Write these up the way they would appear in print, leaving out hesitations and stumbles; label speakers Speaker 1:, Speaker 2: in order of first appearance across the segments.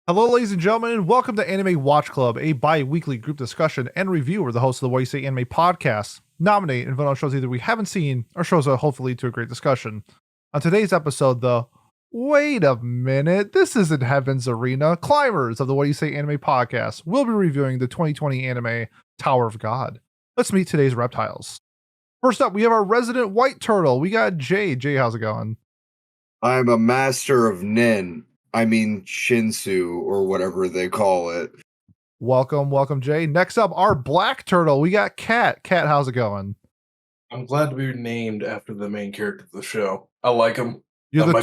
Speaker 1: Hello, ladies and gentlemen, and welcome to Anime Watch Club, a bi-weekly group discussion and review where the hosts of the What You Say Anime podcast nominate and vote on shows either we haven't seen or shows that hopefully lead to a great discussion. On today's episode, wait a minute, this isn't Heaven's Arena. Climbers of the What You Say Anime podcast will be reviewing the 2020 anime Tower of God. Let's meet today's reptiles. First up, we have our resident white turtle. We got Jay. Jay, how's it going?
Speaker 2: I'm a master of Nin. I mean Shinsu, or whatever they call it.
Speaker 1: Welcome, Jay. Next up, our black turtle. We got Kat. Kat, how's it going?
Speaker 3: I'm glad to be named after the main character of the show. I like him.
Speaker 1: You're the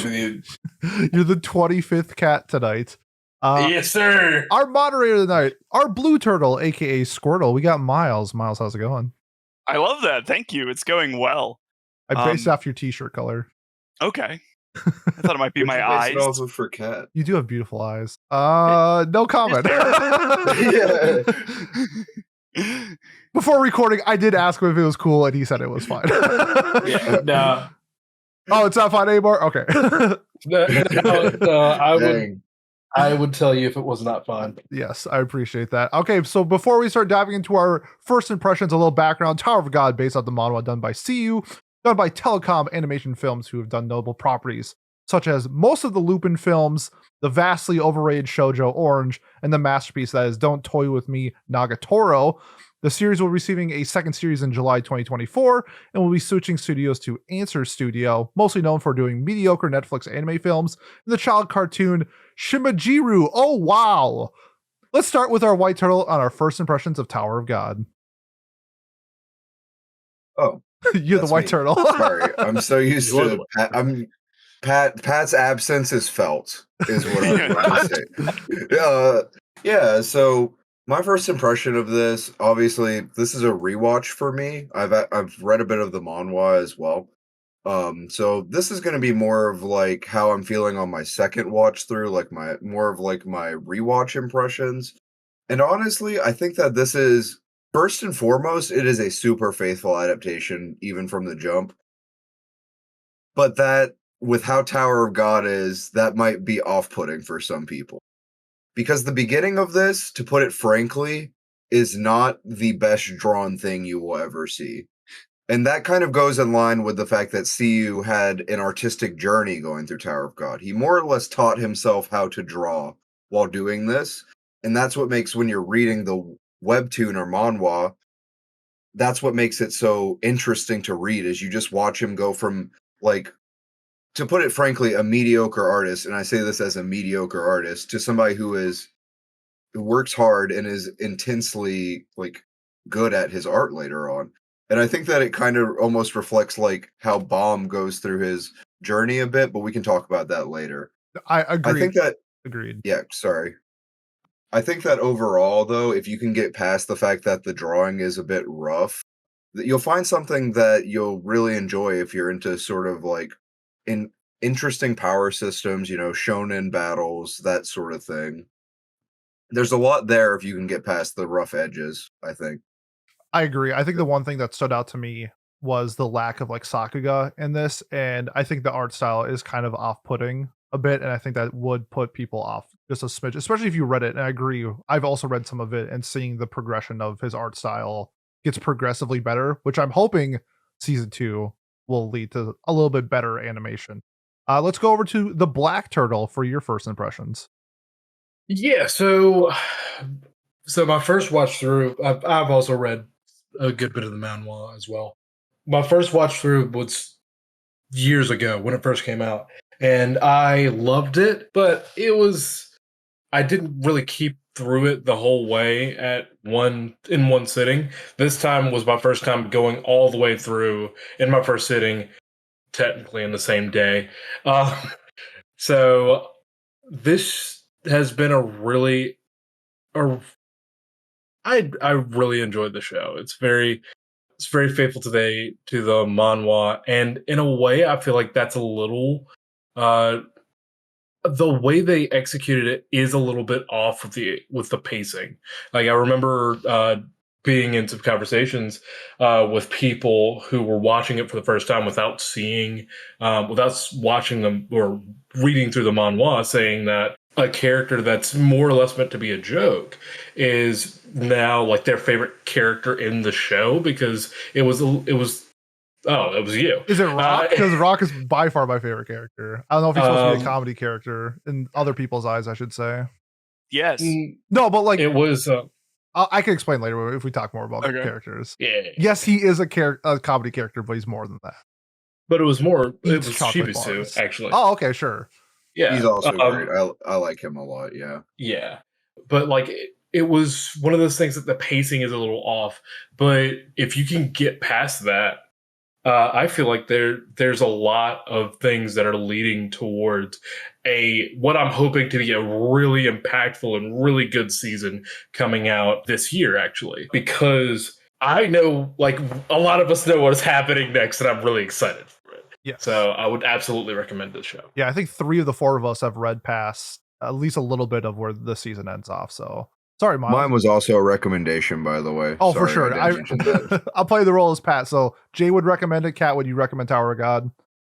Speaker 1: 25th cat tonight.
Speaker 3: Yes, sir.
Speaker 1: Our moderator of the night, our blue turtle, aka Squirtle. We got Miles. Miles, how's it going?
Speaker 4: I love that. Thank you. It's going well.
Speaker 1: I based off your t-shirt color.
Speaker 4: Okay. I thought it might be my eyes.
Speaker 2: Also for Cat.
Speaker 1: You do have beautiful eyes. No comment. Before recording, I did ask him if it was cool, and he said it was fine.
Speaker 3: No.
Speaker 1: Oh, it's not fine anymore? Okay.
Speaker 3: I would tell you if it was not fun.
Speaker 1: Yes, I appreciate that. Okay, so before we start diving into our first impressions, a little background. Tower of God, based on the manhwa done by CU, done by Telecom Animation Films, who have done notable properties, such as most of the Lupin films, the vastly overrated Shoujo Orange, and the masterpiece that is Don't Toy With Me, Nagatoro. The series will be receiving a second series in July 2024, and will be switching studios to Answer Studio, mostly known for doing mediocre Netflix anime films, and the child cartoon Shimajiru. Oh, wow! Let's start with our white turtle on our first impressions of Tower of God.
Speaker 2: Oh.
Speaker 1: You're the white turtle.
Speaker 2: Sorry, I'm so used to Pat's absence is felt, is what I'm going to say. So my first impression of this, obviously, this is a rewatch for me. I've read a bit of the manhwa as well. So this is going to be more of like how I'm feeling on my second watch through, like my rewatch impressions. And honestly, I think that this is, first and foremost, it is a super faithful adaptation, even from the jump. But that, with how Tower of God is, that might be off-putting for some people. Because the beginning of this, to put it frankly, is not the best drawn thing you will ever see. And that kind of goes in line with the fact that CU had an artistic journey going through Tower of God. He more or less taught himself how to draw while doing this. And that's what makes, when you're reading the webtoon or manhwa, that's what makes it so interesting to read, is you just watch him go from, like, to put it frankly, a mediocre artist, and I say this as a mediocre artist, to somebody who works hard and is intensely, like, good at his art later on. And I think that it kind of almost reflects, like, how Baum goes through his journey a bit, but we can talk about that later.
Speaker 1: I agree.
Speaker 2: I think that...
Speaker 1: Agreed.
Speaker 2: Yeah, sorry. I think that overall, though, if you can get past the fact that the drawing is a bit rough, that you'll find something that you'll really enjoy if you're into sort of like interesting power systems, shonen battles, that sort of thing. There's a lot there if you can get past the rough edges, I think.
Speaker 1: I agree. I think the one thing that stood out to me was the lack of like Sakuga in this, and I think the art style is kind of off-putting a bit, and I think that would put people off just a smidge, especially if you read it. And I agree, I've also read some of it, and seeing the progression of his art style gets progressively better, which I'm hoping season 2 will lead to a little bit better animation. Let's go over to the black turtle for your first impressions.
Speaker 3: Yeah, so my first watch through, I've also read a good bit of the manhwa as well. My first watch through was years ago when it first came out, and I loved it, but I didn't really keep through it the whole way in one sitting. This time was my first time going all the way through in my first sitting, technically in the same day. So this has been I really enjoyed the show. It's very faithful to the manhwa, and in a way, I feel like that's a little the way they executed it is a little bit off with the pacing. Like, I remember being in some conversations with people who were watching it for the first time without watching them or reading through the manhwa, saying that a character that's more or less meant to be a joke is now like their favorite character in the show because it was you.
Speaker 1: Is it Rock? Because Rock is by far my favorite character. I don't know if he's supposed to be a comedy character in other people's eyes, I should say.
Speaker 4: Yes.
Speaker 1: No, but like
Speaker 3: it was.
Speaker 1: I can explain later if we talk more about characters.
Speaker 3: Yeah.
Speaker 1: Yes, he is a comedy character, but he's more than that.
Speaker 3: But it was more. It
Speaker 1: Eats
Speaker 3: was
Speaker 1: chocolate
Speaker 3: Shibisu,
Speaker 1: bars.
Speaker 3: actually.
Speaker 1: Oh, okay, sure.
Speaker 3: Yeah,
Speaker 2: he's also great. I like him a lot. Yeah.
Speaker 3: Yeah, but like it was one of those things that the pacing is a little off. But if you can get past that, I feel like there's a lot of things that are leading towards what I'm hoping to be a really impactful and really good season coming out this year, actually, because I know like a lot of us know what is happening next, and I'm really excited for it.
Speaker 1: Yeah.
Speaker 3: So I would absolutely recommend this show.
Speaker 1: Yeah, I think 3 of the 4 of us have read past at least a little bit of where the season ends off. So sorry, Miles.
Speaker 2: Mine was also a recommendation, by the way.
Speaker 1: Oh, for sure. I'll play the role as Pat. So Jay would recommend it. Kat, would you recommend Tower of God?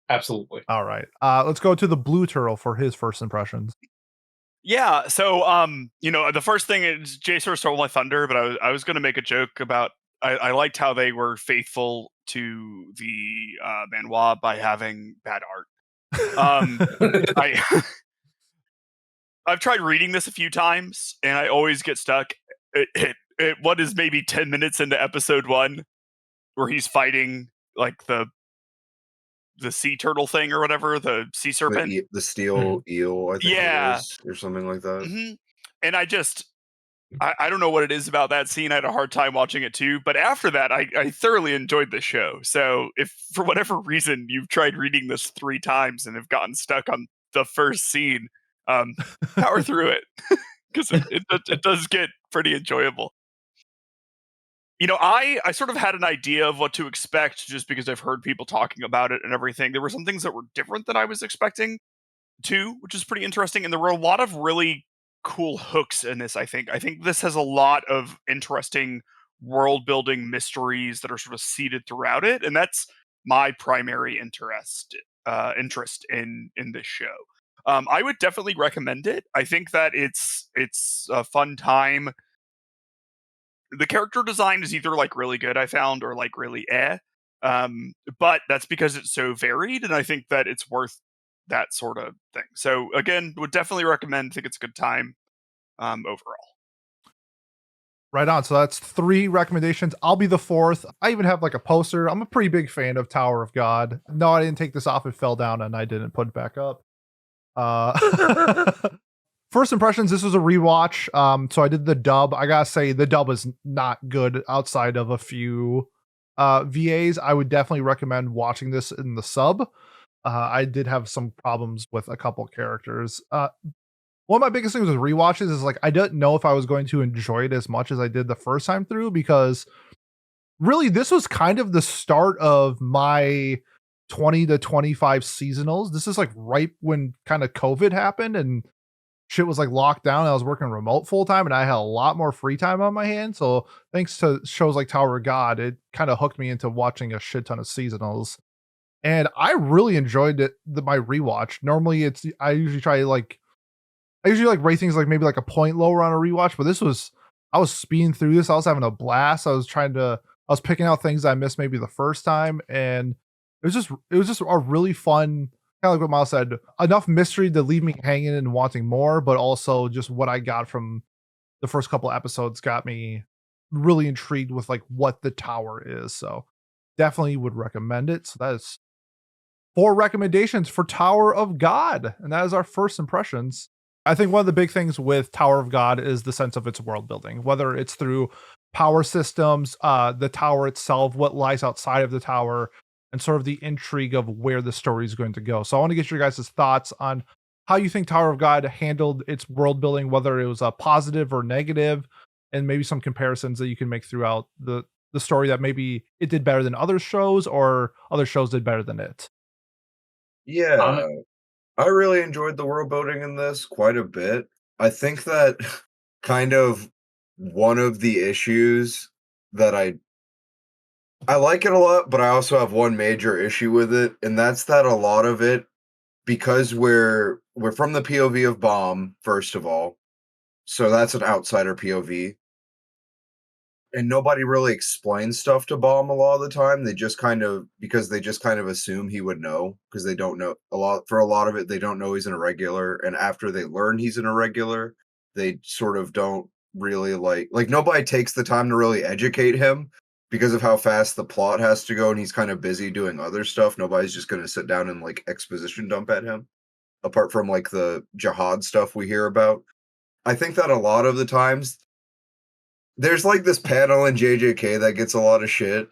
Speaker 3: Absolutely.
Speaker 1: All right. Let's go to the Blue Turtle for his first impressions.
Speaker 4: Yeah. So, the first thing is Jay sort of stole my thunder, but I was going to make a joke about. I liked how they were faithful to the manhwa by having bad art. I've tried reading this a few times, and I always get stuck. What is maybe 10 minutes into episode 1, where he's fighting like the sea turtle thing or whatever, the sea serpent,
Speaker 2: the steel eel, I think it is, or something like that.
Speaker 4: Mm-hmm. And I don't know what it is about that scene. I had a hard time watching it too. But after that, I thoroughly enjoyed the show. So if for whatever reason you've tried reading this 3 times and have gotten stuck on the first scene, power through it because it does get pretty enjoyable. I sort of had an idea of what to expect just because I've heard people talking about it and everything. There were some things that were different than I was expecting too, which is pretty interesting. And there were a lot of really cool hooks in this, I think. I think this has a lot of interesting world building mysteries that are sort of seeded throughout it. And that's my primary interest in this show. I would definitely recommend it. I think that it's a fun time. The character design is either like really good, I found, or like really but that's because it's so varied, and I think that it's worth that sort of thing. So again, would definitely recommend. Think it's a good time overall.
Speaker 1: Right on. So that's 3 recommendations. I'll be the 4th. I even have like a poster. I'm a pretty big fan of Tower of God. No, I didn't take this off. It fell down and I didn't put it back up. First impressions, this was a rewatch. So I did the dub. I gotta say the dub is not good outside of a few VAs. I would definitely recommend watching this in the sub. I did have some problems with a couple characters. One of my biggest things with rewatches is like I didn't know if I was going to enjoy it as much as I did the first time through, because really this was kind of the start of my 20 to 25 seasonals. This is like right when kind of COVID happened and shit was like locked down. I was working remote full time and I had a lot more free time on my hands. So thanks to shows like Tower of God, it kind of hooked me into watching a shit ton of seasonals. And I really enjoyed it. My rewatch. Normally I usually rate things like maybe like a point lower on a rewatch, but I was speeding through this. I was having a blast. I was picking out things I missed maybe the first time, and it was just a really fun, kind of like what Miles said, enough mystery to leave me hanging and wanting more, but also just what I got from the first couple episodes got me really intrigued with like what the tower is. So definitely would recommend it. So that is 4 recommendations for Tower of God, and that is our first impressions. I think one of the big things with Tower of God is the sense of its world building, whether it's through power systems, the tower itself, what lies outside of the tower, and sort of the intrigue of where the story is going to go. So I want to get your guys' thoughts on how you think Tower of God handled its world building, whether it was a positive or negative, and maybe some comparisons that you can make throughout the story that maybe it did better than other shows or other shows did better than it.
Speaker 2: Yeah. I really enjoyed the world building in this quite a bit. I think that kind of one of the issues that I like it a lot, but I also have one major issue with it, and that's that a lot of it, because we're we're from the POV of Bomb, first of all. So that's an outsider POV. And nobody really explains stuff to Bomb a lot of the time. They just kind of assume he would know, because they don't know for a lot of it, they don't know he's an irregular. And after they learn he's an irregular, they sort of don't really like nobody takes the time to really educate him because of how fast the plot has to go, and he's kind of busy doing other stuff. Nobody's just going to sit down and like exposition dump at him, apart from like the jihad stuff we hear about. I think that a lot of the times there's like this panel in JJK that gets a lot of shit,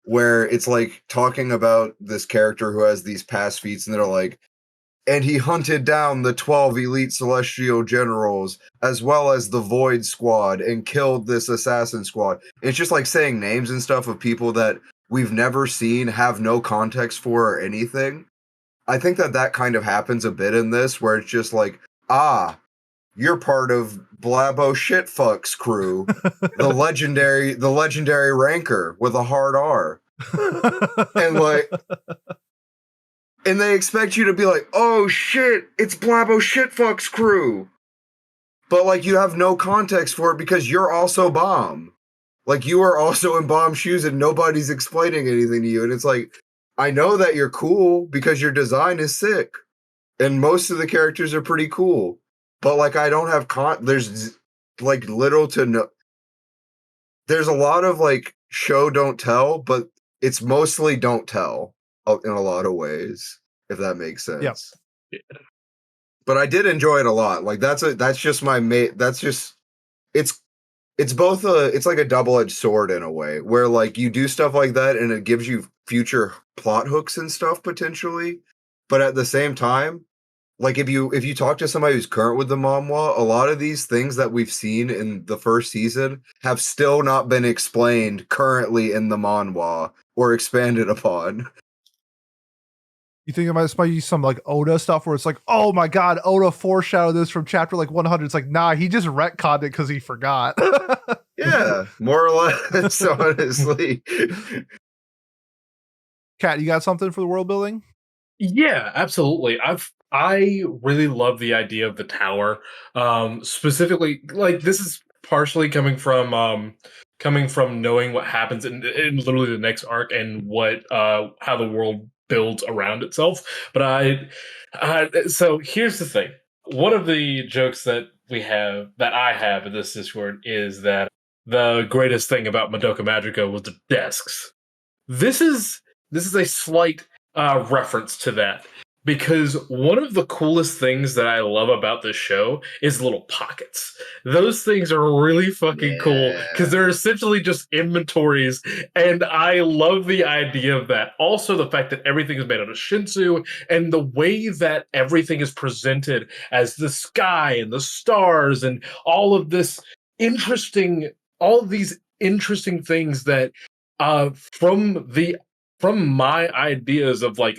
Speaker 2: where it's like talking about this character who has these past feats, and they're like, and he hunted down the 12 elite celestial generals as well as the Void Squad and killed this assassin squad. It's just like saying names and stuff of people that we've never seen, have no context for or anything. I think that kind of happens a bit in this, where it's just like, you're part of Blabo Shitfuck's crew, the legendary ranker with a hard R. And they expect you to be like, oh shit, it's Blabo Shitfuck's crew. But like, you have no context for it because you're also Bomb. Like, you are also in Bomb's shoes and nobody's explaining anything to you. And it's like, I know that you're cool because your design is sick. And most of the characters are pretty cool. But like, I don't have there's like little to no. There's a lot of like show don't tell, but it's mostly don't tell in a lot of ways, if that makes sense.
Speaker 1: Yep.
Speaker 3: Yeah.
Speaker 2: But I did enjoy it a lot. Like it's both it's like a double-edged sword in a way, where like you do stuff like that and it gives you future plot hooks and stuff potentially. But at the same time, like if you talk to somebody who's current with the manhwa, a lot of these things that we've seen in the first season have still not been explained currently in the manhwa or expanded upon.
Speaker 1: You think it might be some like Oda stuff where it's like, oh my god, Oda foreshadowed this from chapter like 100. It's like, nah, he just retconned it because he forgot.
Speaker 2: Yeah, more or less, honestly.
Speaker 1: Kat, you got something for the world building?
Speaker 3: Yeah, absolutely. I really love the idea of the tower. Specifically, like, this is partially coming from knowing what happens in literally the next arc and what how the world builds around itself. But so here's the thing. One of the jokes that I have in this Discord is that the greatest thing about Madoka Magica was the desks. This is a slight reference to that, because one of the coolest things that I love about this show is little pockets. Those things are really fucking cool because they're essentially just inventories, and I love the idea of that. Also, the fact that everything is made out of Shinsu, and the way that everything is presented as the sky and the stars and all of these interesting things that from my ideas of like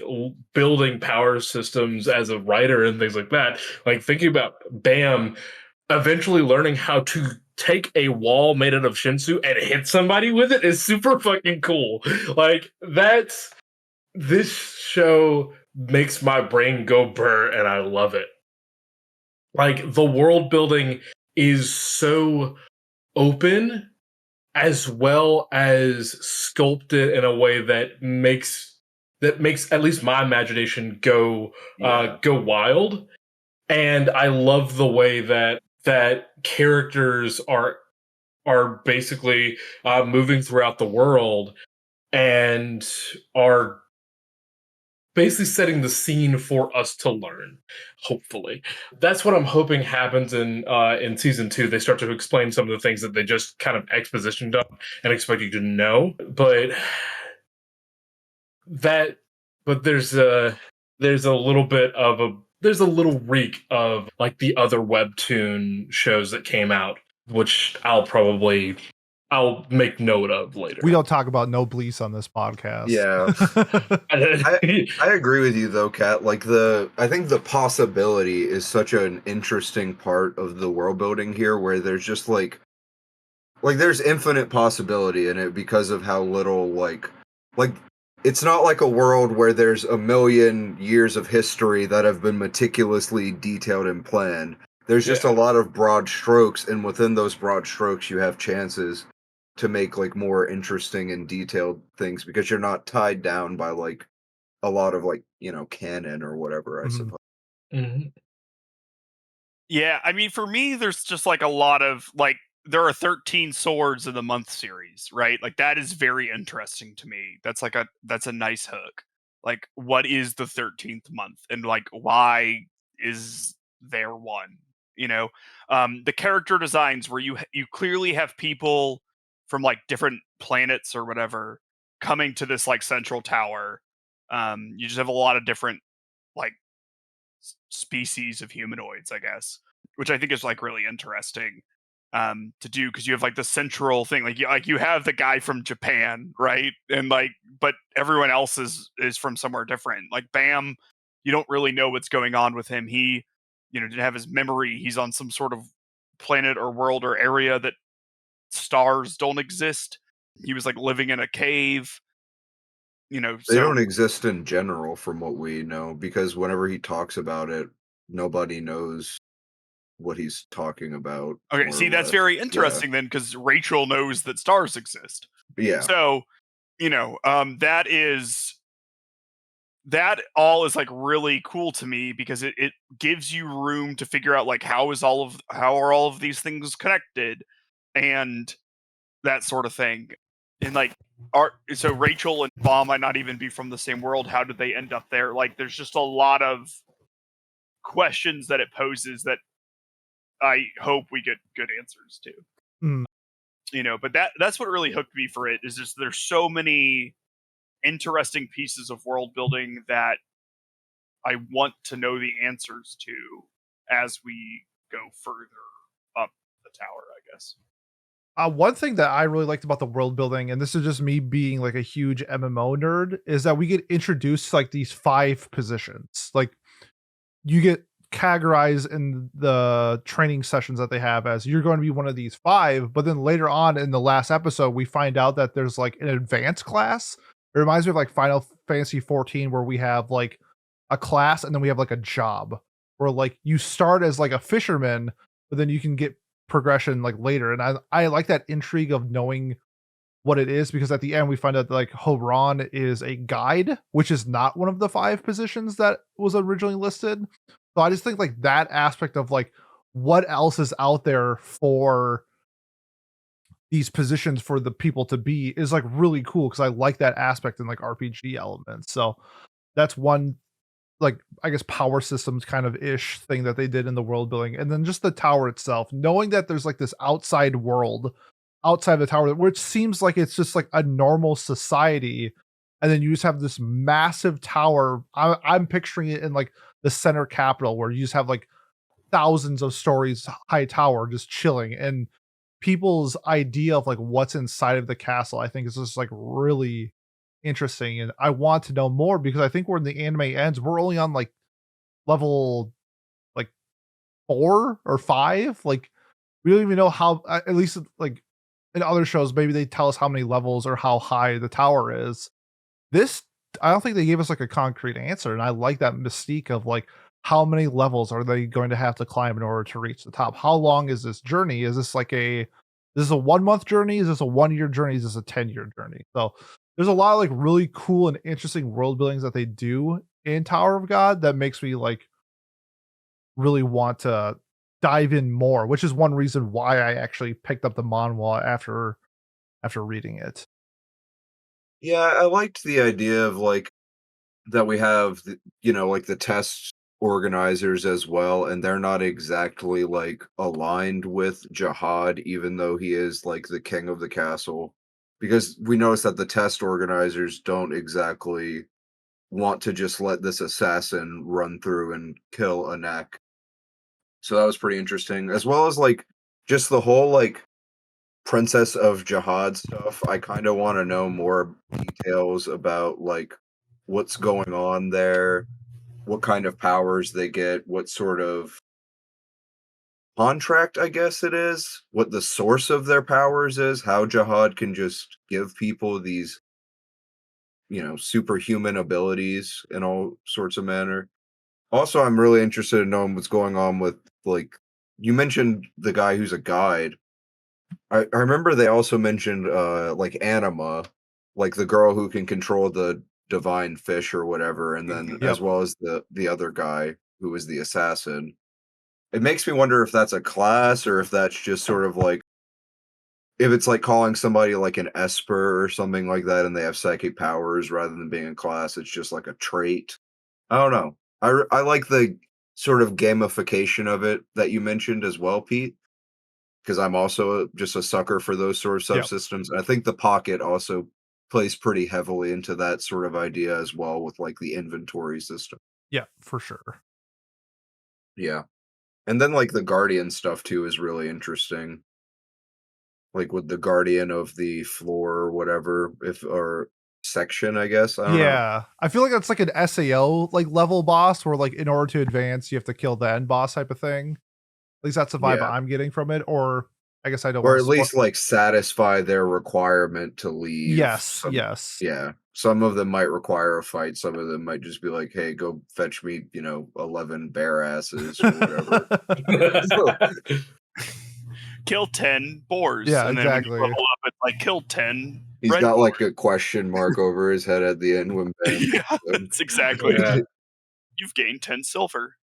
Speaker 3: building power systems as a writer and things like that, like thinking about Bam eventually learning how to take a wall made out of Shinsu and hit somebody with it is super fucking cool. Like, this show makes my brain go burr, and I love it. Like, the world building is so open, as well as sculpted in a way that makes at least my imagination go wild. And I love the way that characters are basically moving throughout the world and are basically setting the scene for us to learn, hopefully. That's what I'm hoping happens in season 2. They start to explain some of the things that they just kind of expositioned up and expect you to know. But there's a little reek of like the other webtoon shows that came out, which I'll make note of later.
Speaker 1: We don't talk about no bleeds on this podcast.
Speaker 2: Yeah. I agree with you though, Kat. Like I think the possibility is such an interesting part of the world building here, where there's just like there's infinite possibility in it because of how little like it's not like a world where there's a million years of history that have been meticulously detailed and planned. There's just a lot of broad strokes, and within those broad strokes, you have chances to make like more interesting and detailed things because you're not tied down by like a lot of like, canon or whatever, I suppose.
Speaker 3: Mm-hmm.
Speaker 4: Yeah, I mean, for me, there's just like a lot of like there are 13 swords in the month series, right? Like that is very interesting to me. That's a nice hook. Like, what is the 13th month, and like why is there one? The character designs where you clearly have people from like different planets or whatever coming to this like central tower. You just have a lot of different like species of humanoids, I guess, which I think is like really interesting to do because you have like the central thing, like you have the guy from Japan, right? And like, but everyone else is from somewhere different. Like Bam, you don't really know what's going on with him. He, didn't have his memory. He's on some sort of planet or world or area that stars don't exist. He was like living in a cave.
Speaker 2: They don't exist in general from what we know, because whenever he talks about it, nobody knows what he's talking about.
Speaker 4: Okay, see, that's very interesting then, because Rachel knows that stars exist.
Speaker 2: Yeah.
Speaker 4: So, that all is like really cool to me because it gives you room to figure out like how are all of these things connected and that sort of thing. And like so Rachel and Bob might not even be from the same world. How did they end up there? Like there's just a lot of questions that it poses that I hope we get good answers to.
Speaker 1: Mm.
Speaker 4: But that's what really hooked me for it, is just there's so many interesting pieces of world building that I want to know the answers to as we go further up the tower, I guess.
Speaker 1: One thing that I really liked about the world building, and this is just me being like a huge MMO nerd, is that we get introduced to like these 5 positions. Like you get categorized in the training sessions that they have as you're going to be one of these 5, but then later on in the last episode, we find out that there's like an advanced class. It reminds me of like Final Fantasy 14, where we have like a class and then we have like a job where like you start as like a fisherman, but then you can get progression like later. And I like that intrigue of knowing what it is, because at the end we find out that like Horan is a guide, which is not one of the 5 positions that was originally listed. So I just think like that aspect of like what else is out there for these positions for the people to be is like really cool, because I like that aspect in like RPG elements. So that's one, like, I guess power systems kind of ish thing that they did in the world building. And then just the tower itself, knowing that there's like this outside world outside the tower, which seems like it's just like a normal society. And then you just have this massive tower. I'm picturing it in like the center capital, where you just have like thousands of stories high tower just chilling. And people's idea of like what's inside of the castle, I think, is just like really interesting, and I want to know more, because I think when the anime ends, we're only on like level like 4 or 5. Like we don't even know how, at least like in other shows, maybe they tell us how many levels or how high the tower is. This, I don't think they gave us like a concrete answer, and I like that mystique of like how many levels are they going to have to climb in order to reach the top? How long is this journey? Is this like this is a 1-month journey? Is this a 1-year journey? Is this a 10-year journey? So there's a lot of like really cool and interesting world buildings that they do in Tower of God that makes me like really want to dive in more, which is one reason why I actually picked up the manhwa after reading it.
Speaker 2: Yeah, I liked the idea of like that we have like the test organizers as well, and they're not exactly like aligned with Jihad, even though he is like the king of the castle, because we notice that the test organizers don't exactly want to just let this assassin run through and kill Anak. So that was pretty interesting, as well as like just the whole like Princess of Jihad stuff. I kind of want to know more details about like what's going on there, what kind of powers they get, what sort of contract, I guess it is, what the source of their powers is, how Jihad can just give people these superhuman abilities in all sorts of manner. Also, I'm really interested in knowing what's going on with, like, you mentioned the guy who's a guide. I remember they also mentioned like Anima, like the girl who can control the divine fish or whatever, and then
Speaker 1: Yep.
Speaker 2: as well as the other guy who is the assassin. It makes me wonder if that's a class or if that's just sort of like if it's like calling somebody like an Esper or something like that and they have psychic powers rather than being a class, it's just like a trait. I don't know. I like the sort of gamification of it that you mentioned as well, Pete, because I'm also just a sucker for those sort of
Speaker 1: Yep.
Speaker 2: subsystems. I think the pocket also plays pretty heavily into that sort of idea as well with like the inventory system.
Speaker 1: Yeah, for sure.
Speaker 2: Yeah. And then like the guardian stuff too is really interesting. Like with the guardian of the floor or whatever, if or section, I guess. I don't know.
Speaker 1: Yeah, I feel like that's like an SAO like level boss where like in order to advance you have to kill the end boss type of thing. At least that's the vibe
Speaker 2: Yeah.
Speaker 1: I'm getting from it. Or I guess I don't
Speaker 2: Or
Speaker 1: want
Speaker 2: at
Speaker 1: to
Speaker 2: least like satisfy their requirement to leave.
Speaker 1: Yes, yes.
Speaker 2: Yeah. Some of them might require a fight. Some of them might just be like, hey, go fetch me, 11 bear asses or whatever.
Speaker 4: Kill 10 boars.
Speaker 1: Yeah,
Speaker 4: and then
Speaker 1: exactly.
Speaker 4: when you level up, it's like kill 10.
Speaker 2: He's
Speaker 4: red
Speaker 2: got
Speaker 4: boars.
Speaker 2: like a question mark over his head at the end when Ben.
Speaker 4: Yeah, that's exactly.
Speaker 3: Yeah.
Speaker 4: You've gained 10 silver.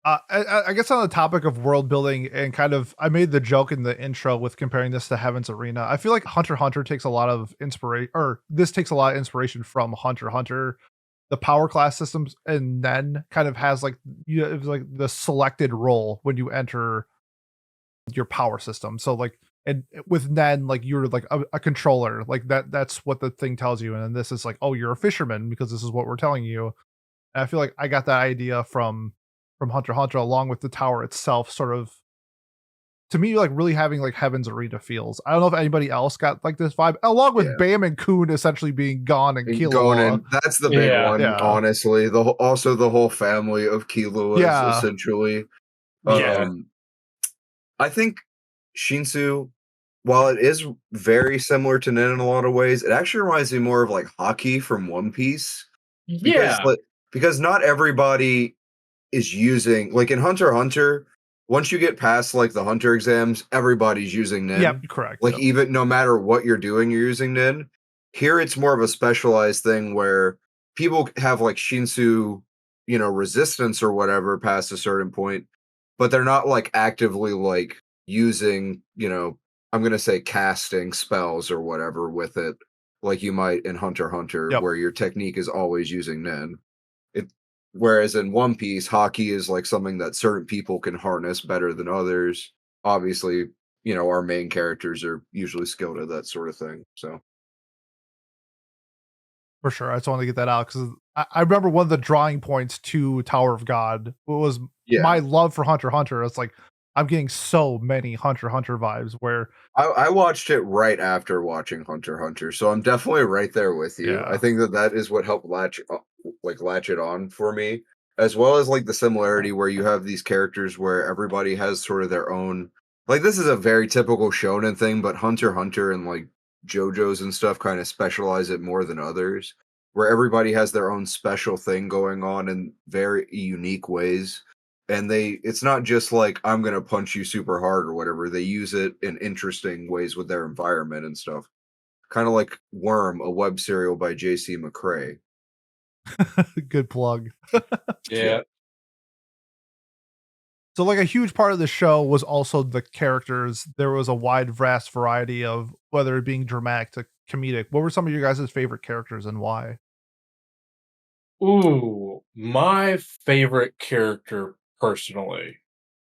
Speaker 1: I guess on the topic of world building and kind of, I made the joke in the intro with comparing this to Heaven's Arena. I feel like Hunter x Hunter takes a lot of inspiration, or this takes a lot of inspiration from Hunter x Hunter, the power class systems, and then kind of has like like the selected role when you enter your power system. So like, and with Nen, like you're like a controller, like that's what the thing tells you. And then this is like, oh, you're a fisherman because this is what we're telling you. And I feel like I got that idea from Hunter x Hunter along with the tower itself, sort of to me like really having like Heaven's Arena feels. I don't know if anybody else got like this vibe, along with Bam and Kun essentially being gone and Killua.
Speaker 2: That's the big one, honestly. Also the whole family of Killuas, essentially. I think Shinsu, while it is very similar to Nen in a lot of ways, it actually reminds me more of like Haki from One Piece. Because not everybody is using, like in Hunter x Hunter, once you get past like the Hunter exams, everybody's using Nen.
Speaker 1: Yep, correct.
Speaker 2: Like even no matter what you're doing, you're using Nen. Here it's more of a specialized thing where people have like Shinsu, resistance or whatever past a certain point, but they're not like actively like using, I'm gonna say casting spells or whatever with it, like you might in Hunter x Hunter, where your technique is always using Nen. Whereas in One Piece, Haki is like something that certain people can harness better than others. Obviously, our main characters are usually skilled at that sort of thing. So
Speaker 1: for sure, I just want to get that out because I remember one of the drawing points to Tower of God was my love for Hunter x Hunter. It's like I'm getting so many Hunter x Hunter vibes where
Speaker 2: I watched it right after watching Hunter x Hunter, so I'm definitely right there with you. I think that is what helped latch it on for me, as well as like the similarity where you have these characters where everybody has sort of their own, like this is a very typical shonen thing, but Hunter x Hunter and like JoJo's and stuff kind of specialize it more than others, where everybody has their own special thing going on in very unique ways. And it's not just like I'm gonna punch you super hard or whatever. They use it in interesting ways with their environment and stuff. Kind of like Worm, a web serial by J.C. McCrae.
Speaker 1: Good plug.
Speaker 3: Yeah.
Speaker 1: So like a huge part of the show was also the characters. There was a wide vast variety of whether it being dramatic to comedic. What were some of your guys' favorite characters and why?
Speaker 3: Ooh, my favorite character personally,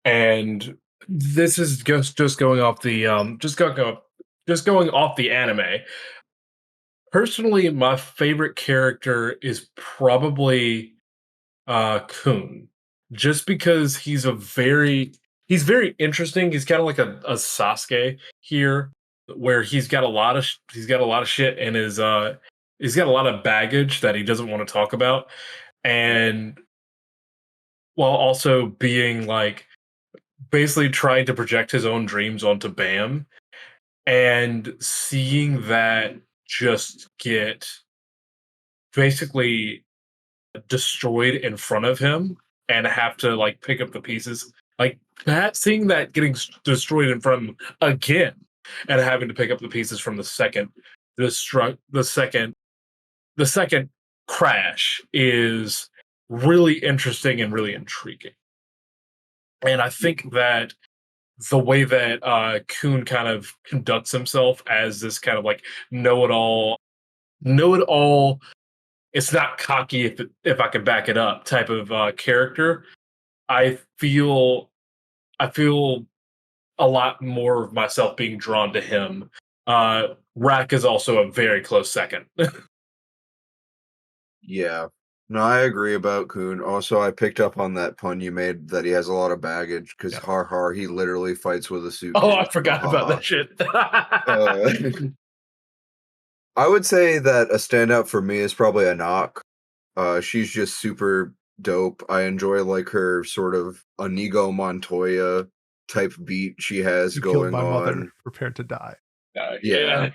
Speaker 3: and this is just going off the just going off the anime. Personally, my favorite character is probably Kun, just because he's very interesting. He's kind of like a Sasuke here, where he's got a lot of shit in his he's got a lot of baggage that he doesn't want to talk about, and while also being like basically trying to project his own dreams onto Bam, and seeing that just get basically destroyed in front of him and have to like pick up the pieces. Like that, seeing that getting destroyed in front of him again and having to pick up the pieces from the second crash is really interesting and really intriguing. And I think that the way that Kuhn kind of conducts himself as this kind of like know-it-all, it's not cocky if I can back it up type of character. I feel a lot more of myself being drawn to him. Rack is also a very close second.
Speaker 2: Yeah. No, I agree about Kuhn. Also, I picked up on that pun you made that he has a lot of baggage because he literally fights with a suitcase.
Speaker 3: Oh, I forgot about that shit.
Speaker 2: I would say that a standout for me is probably Anak. She's just super dope. I enjoy like her sort of Inigo Montoya type beat she has
Speaker 1: You
Speaker 2: going
Speaker 1: killed my
Speaker 2: on.
Speaker 1: mother, prepared to die.
Speaker 2: Yeah.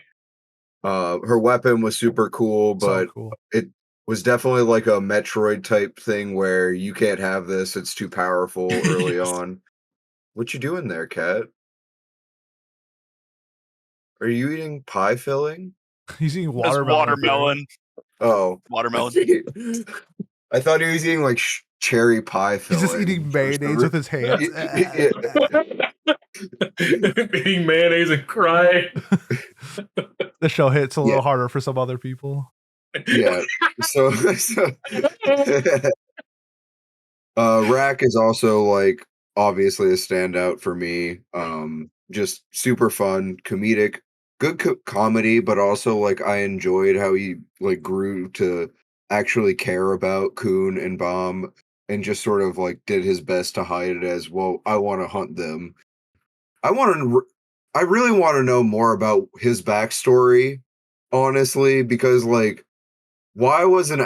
Speaker 2: Her weapon was super cool, but
Speaker 1: So cool.
Speaker 2: it was definitely like a Metroid type thing where you can't have this, it's too powerful early on. What you doing there, cat? Are you eating pie filling?
Speaker 1: He's eating
Speaker 4: That's
Speaker 1: watermelon.
Speaker 2: Oh.
Speaker 4: Watermelon.
Speaker 2: I thought he was eating like cherry pie filling.
Speaker 1: He's just eating mayonnaise with his hands.
Speaker 3: Eating mayonnaise and crying.
Speaker 1: The show hits a little harder for some other people.
Speaker 2: Yeah. So Rack is also like obviously a standout for me. Just super fun, comedic, good comedy, but also like I enjoyed how he like grew to actually care about Kuhn and Bomb and just sort of like did his best to hide it as, well, I want to hunt them. I really want to know more about his backstory, honestly, because like why did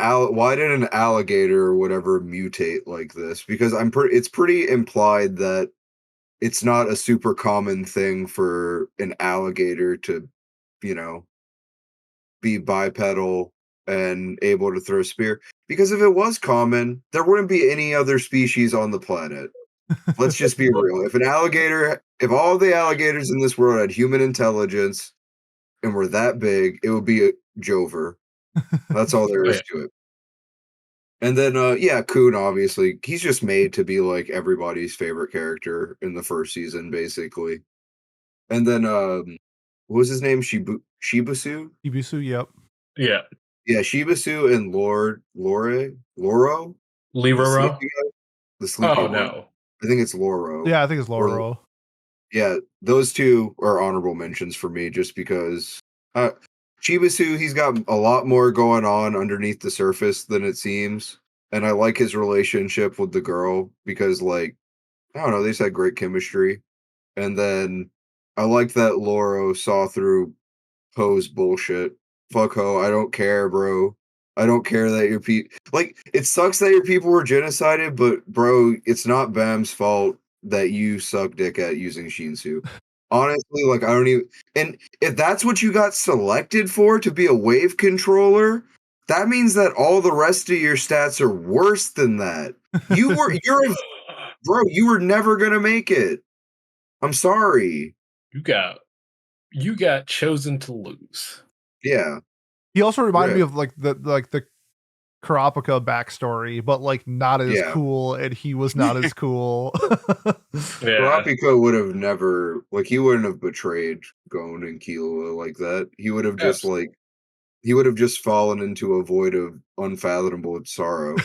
Speaker 2: an alligator or whatever mutate like this? Because it's pretty implied that it's not a super common thing for an alligator to, be bipedal and able to throw a spear. Because if it was common, there wouldn't be any other species on the planet. Let's just be real. If all the alligators in this world had human intelligence and were that big, it would be a Jover. That's all there is to it. And then, Kuhn, obviously, he's just made to be like everybody's favorite character in the first season, basically. And then, what was his name? Shibusu?
Speaker 1: Shibusu, yep.
Speaker 3: Yeah.
Speaker 2: Yeah, Shibusu and Loro?
Speaker 3: Liroro?
Speaker 2: The sleepy one.
Speaker 3: No.
Speaker 2: I think it's Loro.
Speaker 1: Yeah, I think it's Loro.
Speaker 2: Yeah, those two are honorable mentions for me just because Shibusu, he's got a lot more going on underneath the surface than it seems. And I like his relationship with the girl because, like, I don't know, they just had great chemistry. And then I like that Loro saw through Ho's bullshit. Fuck Ho, I don't care, bro. I don't care that your people... Like, it sucks that your people were genocided, but, bro, it's not Bam's fault that you suck dick at using Shinsu. Honestly, like, I don't even... And if that's what you got selected for, to be a wave controller, that means that all the rest of your stats are worse than that. Bro, you were never gonna make it. I'm sorry.
Speaker 3: You got chosen to lose.
Speaker 2: Yeah.
Speaker 1: He also reminded me of like the Kurapika backstory, but like not as cool, and he was not as cool.
Speaker 2: Kurapika would have never, like, he wouldn't have betrayed Gon and Killua like that. He would have just fallen into a void of unfathomable sorrow.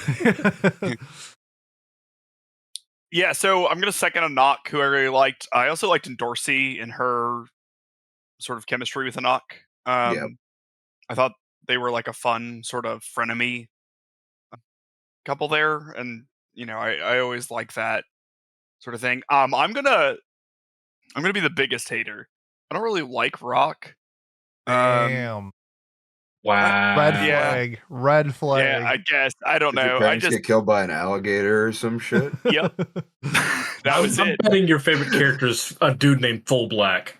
Speaker 4: Yeah, so I'm gonna second Anak, who I really liked. I also liked Dorsey and her sort of chemistry with Anak. I thought they were like a fun sort of frenemy couple there, and I always like that sort of thing. I'm gonna be the biggest hater. I don't really like Rock.
Speaker 1: Damn.
Speaker 3: Wow.
Speaker 1: Red flag.
Speaker 4: Yeah, I guess. I don't know.
Speaker 2: Your parents get killed by an alligator or some shit?
Speaker 4: Yep. I'm
Speaker 3: betting your favorite character is a dude named Full Black.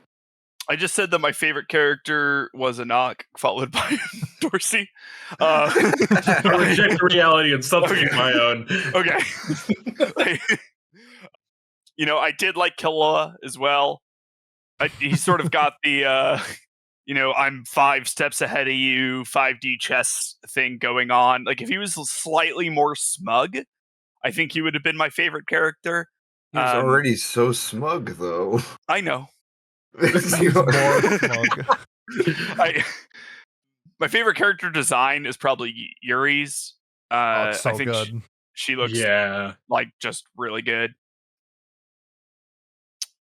Speaker 4: I just said that my favorite character was Anak, followed by Dorsey.
Speaker 3: I reject reality and substitute my own.
Speaker 4: Okay. I did like Killua as well. He sort of got the, I'm 5 steps ahead of you, 5D chess thing going on. Like, if he was slightly more smug, I think he would have been my favorite character.
Speaker 2: He was already so smug, though.
Speaker 4: I know.
Speaker 1: He's more smug.
Speaker 4: My favorite character design is probably Yuri's.
Speaker 1: It's so
Speaker 4: I think
Speaker 1: good.
Speaker 4: she looks like just really good.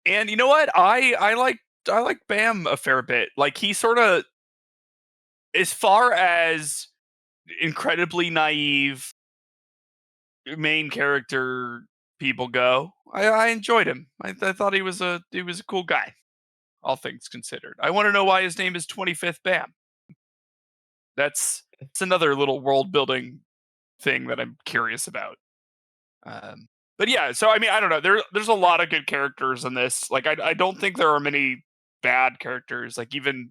Speaker 4: And you know what? I like Bam a fair bit. Like, he sort of, as far as incredibly naive main character people go, I enjoyed him. I thought he was a cool guy, all things considered. I want to know why his name is 25th Bam. That's another little world building thing that I'm curious about. But yeah, so I mean, I don't know. There's a lot of good characters in this. Like, I don't think there are many bad characters. Like, even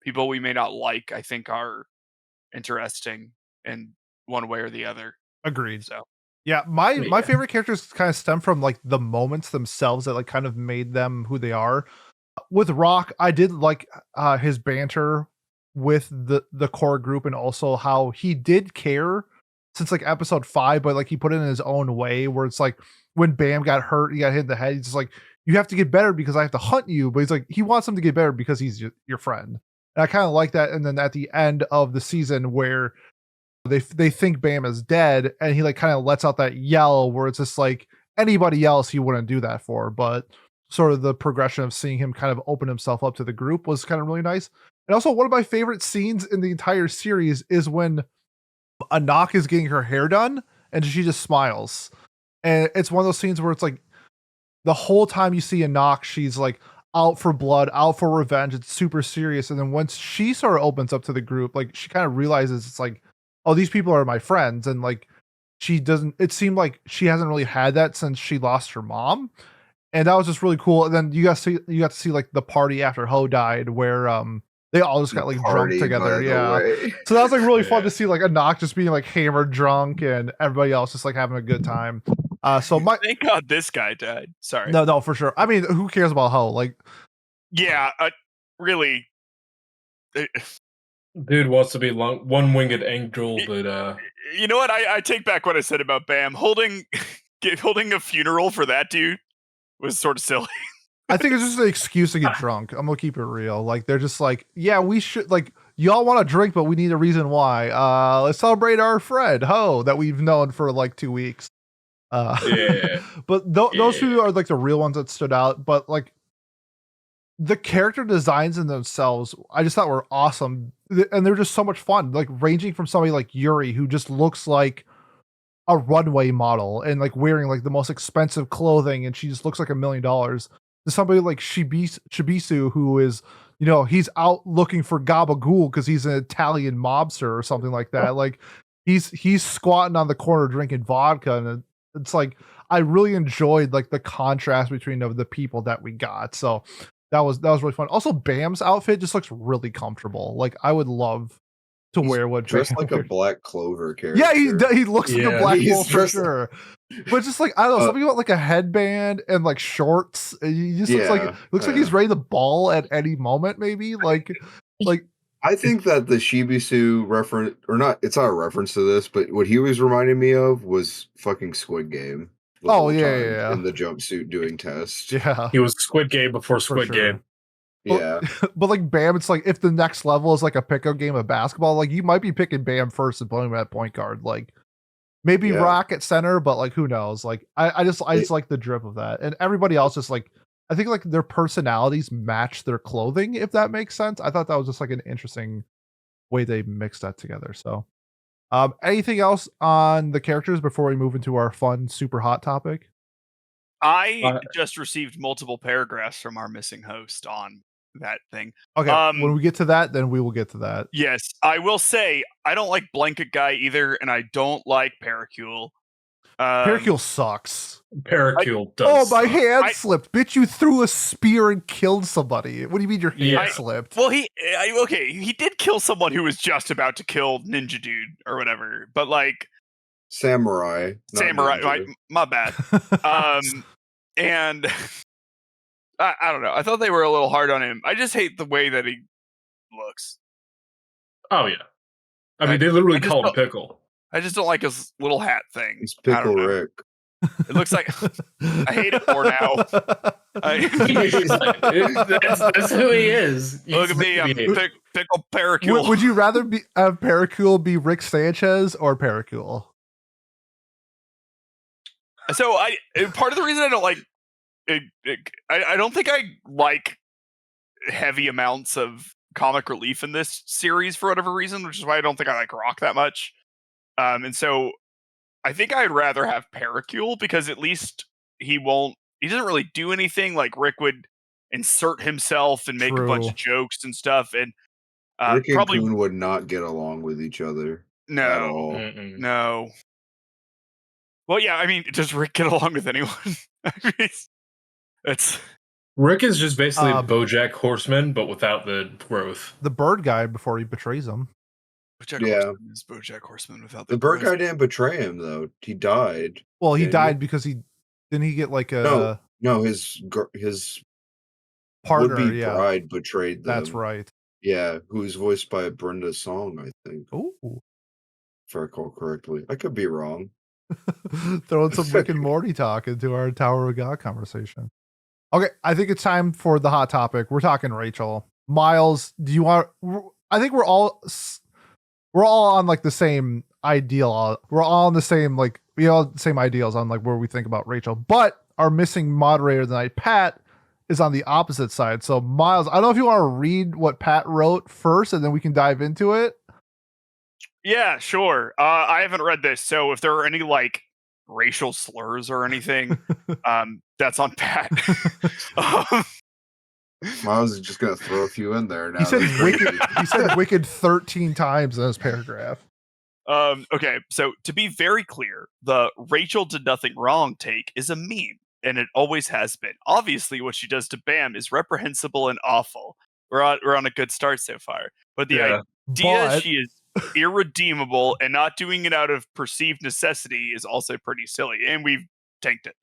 Speaker 4: people we may not like, I think are interesting in one way or the other.
Speaker 1: Agreed.
Speaker 4: So
Speaker 1: yeah, my favorite characters kind of stem from like the moments themselves that like kind of made them who they are. With Rock, I did like his banter with the core group, and also how he did care since like episode 5, but like he put it in his own way, where it's like when Bam got hurt, he got hit in the head, he's just like, you have to get better because I have to hunt you. But he's like, he wants him to get better because he's your friend. And I kind of like that. And then at the end of the season, where they think Bam is dead, and he like kind of lets out that yell where it's just like anybody else he wouldn't do that for, but sort of the progression of seeing him kind of open himself up to the group was kind of really nice. And also, one of my favorite scenes in the entire series is when Anak is getting her hair done and she just smiles. And it's one of those scenes where it's like the whole time you see Anak, she's like out for blood, out for revenge. It's super serious. And then once she sort of opens up to the group, like she kind of realizes it's like, oh, these people are my friends. And like it seemed like she hasn't really had that since she lost her mom. And that was just really cool. And then you got to see like the party after Ho died, where they all just got like drunk together. Yeah. So that was like really fun to see like Anak just being like hammered drunk and everybody else just like having a good time.
Speaker 4: Thank God this guy died. Sorry.
Speaker 1: No, for sure. I mean, who cares about Ho? Like,
Speaker 4: yeah, really.
Speaker 3: Dude wants to be one-winged angel, but
Speaker 4: you know what? I take back what I said about Bam. Holding a funeral for that dude was sort of silly.
Speaker 1: I think it's just an excuse to get drunk. I'm gonna keep it real. Like, they're just like, yeah, we should, like, y'all want to drink, but we need a reason why. Let's celebrate our friend Ho that we've known for like 2 weeks. But those two are like the real ones that stood out. But like the character designs in themselves, I just thought were awesome, and they're just so much fun. Like, ranging from somebody like Yuri, who just looks like a runway model and like wearing like the most expensive clothing, and she just looks like $1 million. To somebody like Shibisu, who is, he's out looking for Gabagool because he's an Italian mobster or something like that. Like, he's squatting on the corner drinking vodka, and it's like I really enjoyed like the contrast between the people that we got. So that was really fun. Also, Bam's outfit just looks really comfortable. Like, I would love to wear what
Speaker 2: dressed
Speaker 1: Bam
Speaker 2: like
Speaker 1: wears.
Speaker 2: a Black Clover character.
Speaker 1: Yeah, he looks like a Black Clover for
Speaker 2: dressed
Speaker 1: sure. But just like, I don't know, something about like a headband and like shorts. He just looks like he's ready to ball at any moment. Maybe like.
Speaker 2: I think that the Shibisu reference, or not, it's not a reference to this, but what he was reminding me of was fucking Squid Game.
Speaker 1: Oh yeah.
Speaker 2: In the jumpsuit doing tests.
Speaker 1: Yeah,
Speaker 3: he was Squid Game before Squid Game.
Speaker 2: Yeah,
Speaker 1: but like Bam, it's like if the next level is like a pickup game of basketball, like you might be picking Bam first and putting him at point guard. Like maybe Rock at center, but like who knows? Like I just like the drip of that, and everybody else just like, I think like their personalities match their clothing, if that makes sense. I thought that was just like an interesting way they mixed that together. So, anything else on the characters before we move into our fun, super hot topic?
Speaker 4: I just received multiple paragraphs from our missing host on that thing.
Speaker 1: Okay, when we get to that, then we will get to that.
Speaker 4: Yes, I will say I don't like Blanket Guy either, and I don't like Parakewl.
Speaker 1: Parakewl sucks.
Speaker 3: Parakewl
Speaker 1: Oh,
Speaker 3: does.
Speaker 1: my
Speaker 3: suck.
Speaker 1: hand slipped. Bitch, you threw a spear and killed somebody. What do you mean your hand slipped?
Speaker 4: Well, he did kill someone who was just about to kill Ninja Dude or whatever, but like
Speaker 2: Samurai.
Speaker 4: my bad. And I don't know. I thought they were a little hard on him. I just hate the way that he looks.
Speaker 3: Oh yeah, I mean they literally call him Pickle.
Speaker 4: I just don't like his little hat thing.
Speaker 2: It's Pickle Rick.
Speaker 4: It looks like I hate it more now.
Speaker 3: That's who he is.
Speaker 4: Look at me, I'm Pickle Parakewl.
Speaker 1: Would you rather have Parakewl be Rick Sanchez or Parakewl?
Speaker 4: So part of the reason I don't like I don't think I like heavy amounts of comic relief in this series for whatever reason, which is why I don't think I like Rock that much. And so I think I'd rather have Parakewl because at least he doesn't really do anything. Like Rick would insert himself and make a bunch of jokes and stuff. And
Speaker 2: Rick and Coon would not get along with each other. At all.
Speaker 4: No. Well, yeah, I mean, does Rick get along with anyone? I mean,
Speaker 3: Rick is just basically BoJack Horseman, but without the growth.
Speaker 1: The bird guy before he betrays him.
Speaker 4: Horseman is BoJack Horseman without
Speaker 2: the bird guy didn't betray him though. He died.
Speaker 1: Well, he died because he get like a
Speaker 2: his
Speaker 1: partner,
Speaker 2: would-be bride betrayed them.
Speaker 1: That's right.
Speaker 2: Yeah, who was voiced by Brenda Song, I think.
Speaker 1: Ooh.
Speaker 2: If I recall correctly. I could be wrong.
Speaker 1: Throwing some Rick and Morty talk into our Tower of God conversation. Okay, I think it's time for the hot topic. We're talking Rachel. Miles, do you want... I think we're all on like the same ideal. We're all on the same, like, we all have the same ideals on like where we think about Rachel. But our missing moderator tonight, Pat, is on the opposite side. So Miles, I don't know if you want to read what Pat wrote first and then we can dive into it.
Speaker 4: Yeah, sure. I haven't read this, so if there are any like racial slurs or anything, that's on Pat.
Speaker 2: Miles is just gonna throw a few in there now.
Speaker 1: He said wicked 13 times in his paragraph.
Speaker 4: Okay, so to be very clear, the Rachel did nothing wrong take is a meme, and it always has been. Obviously, what she does to Bam is reprehensible and awful. We're on a good start so far, but the idea she is irredeemable and not doing it out of perceived necessity is also pretty silly, and we've tanked it.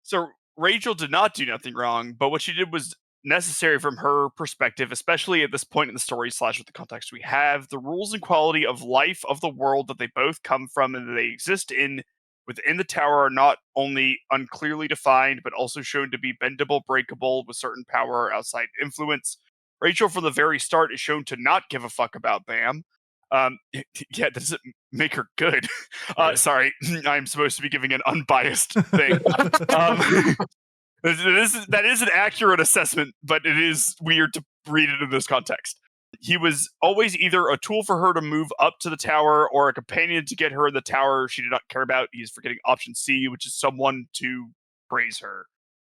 Speaker 4: So Rachel did not do nothing wrong, but what she did was necessary from her perspective, especially at this point in the story / with the context we have. The rules and quality of life of the world that they both come from and that they exist in within the tower are not only unclearly defined, but also shown to be bendable, breakable with certain power or outside influence. Rachel, from the very start, is shown to not give a fuck about Bam. That doesn't make her good. Sorry, I'm supposed to be giving an unbiased thing. That is an accurate assessment, but it is weird to read it in this context. He was always either a tool for her to move up to the tower or a companion to get her in the tower she did not care about. He's forgetting option C, which is someone to praise her.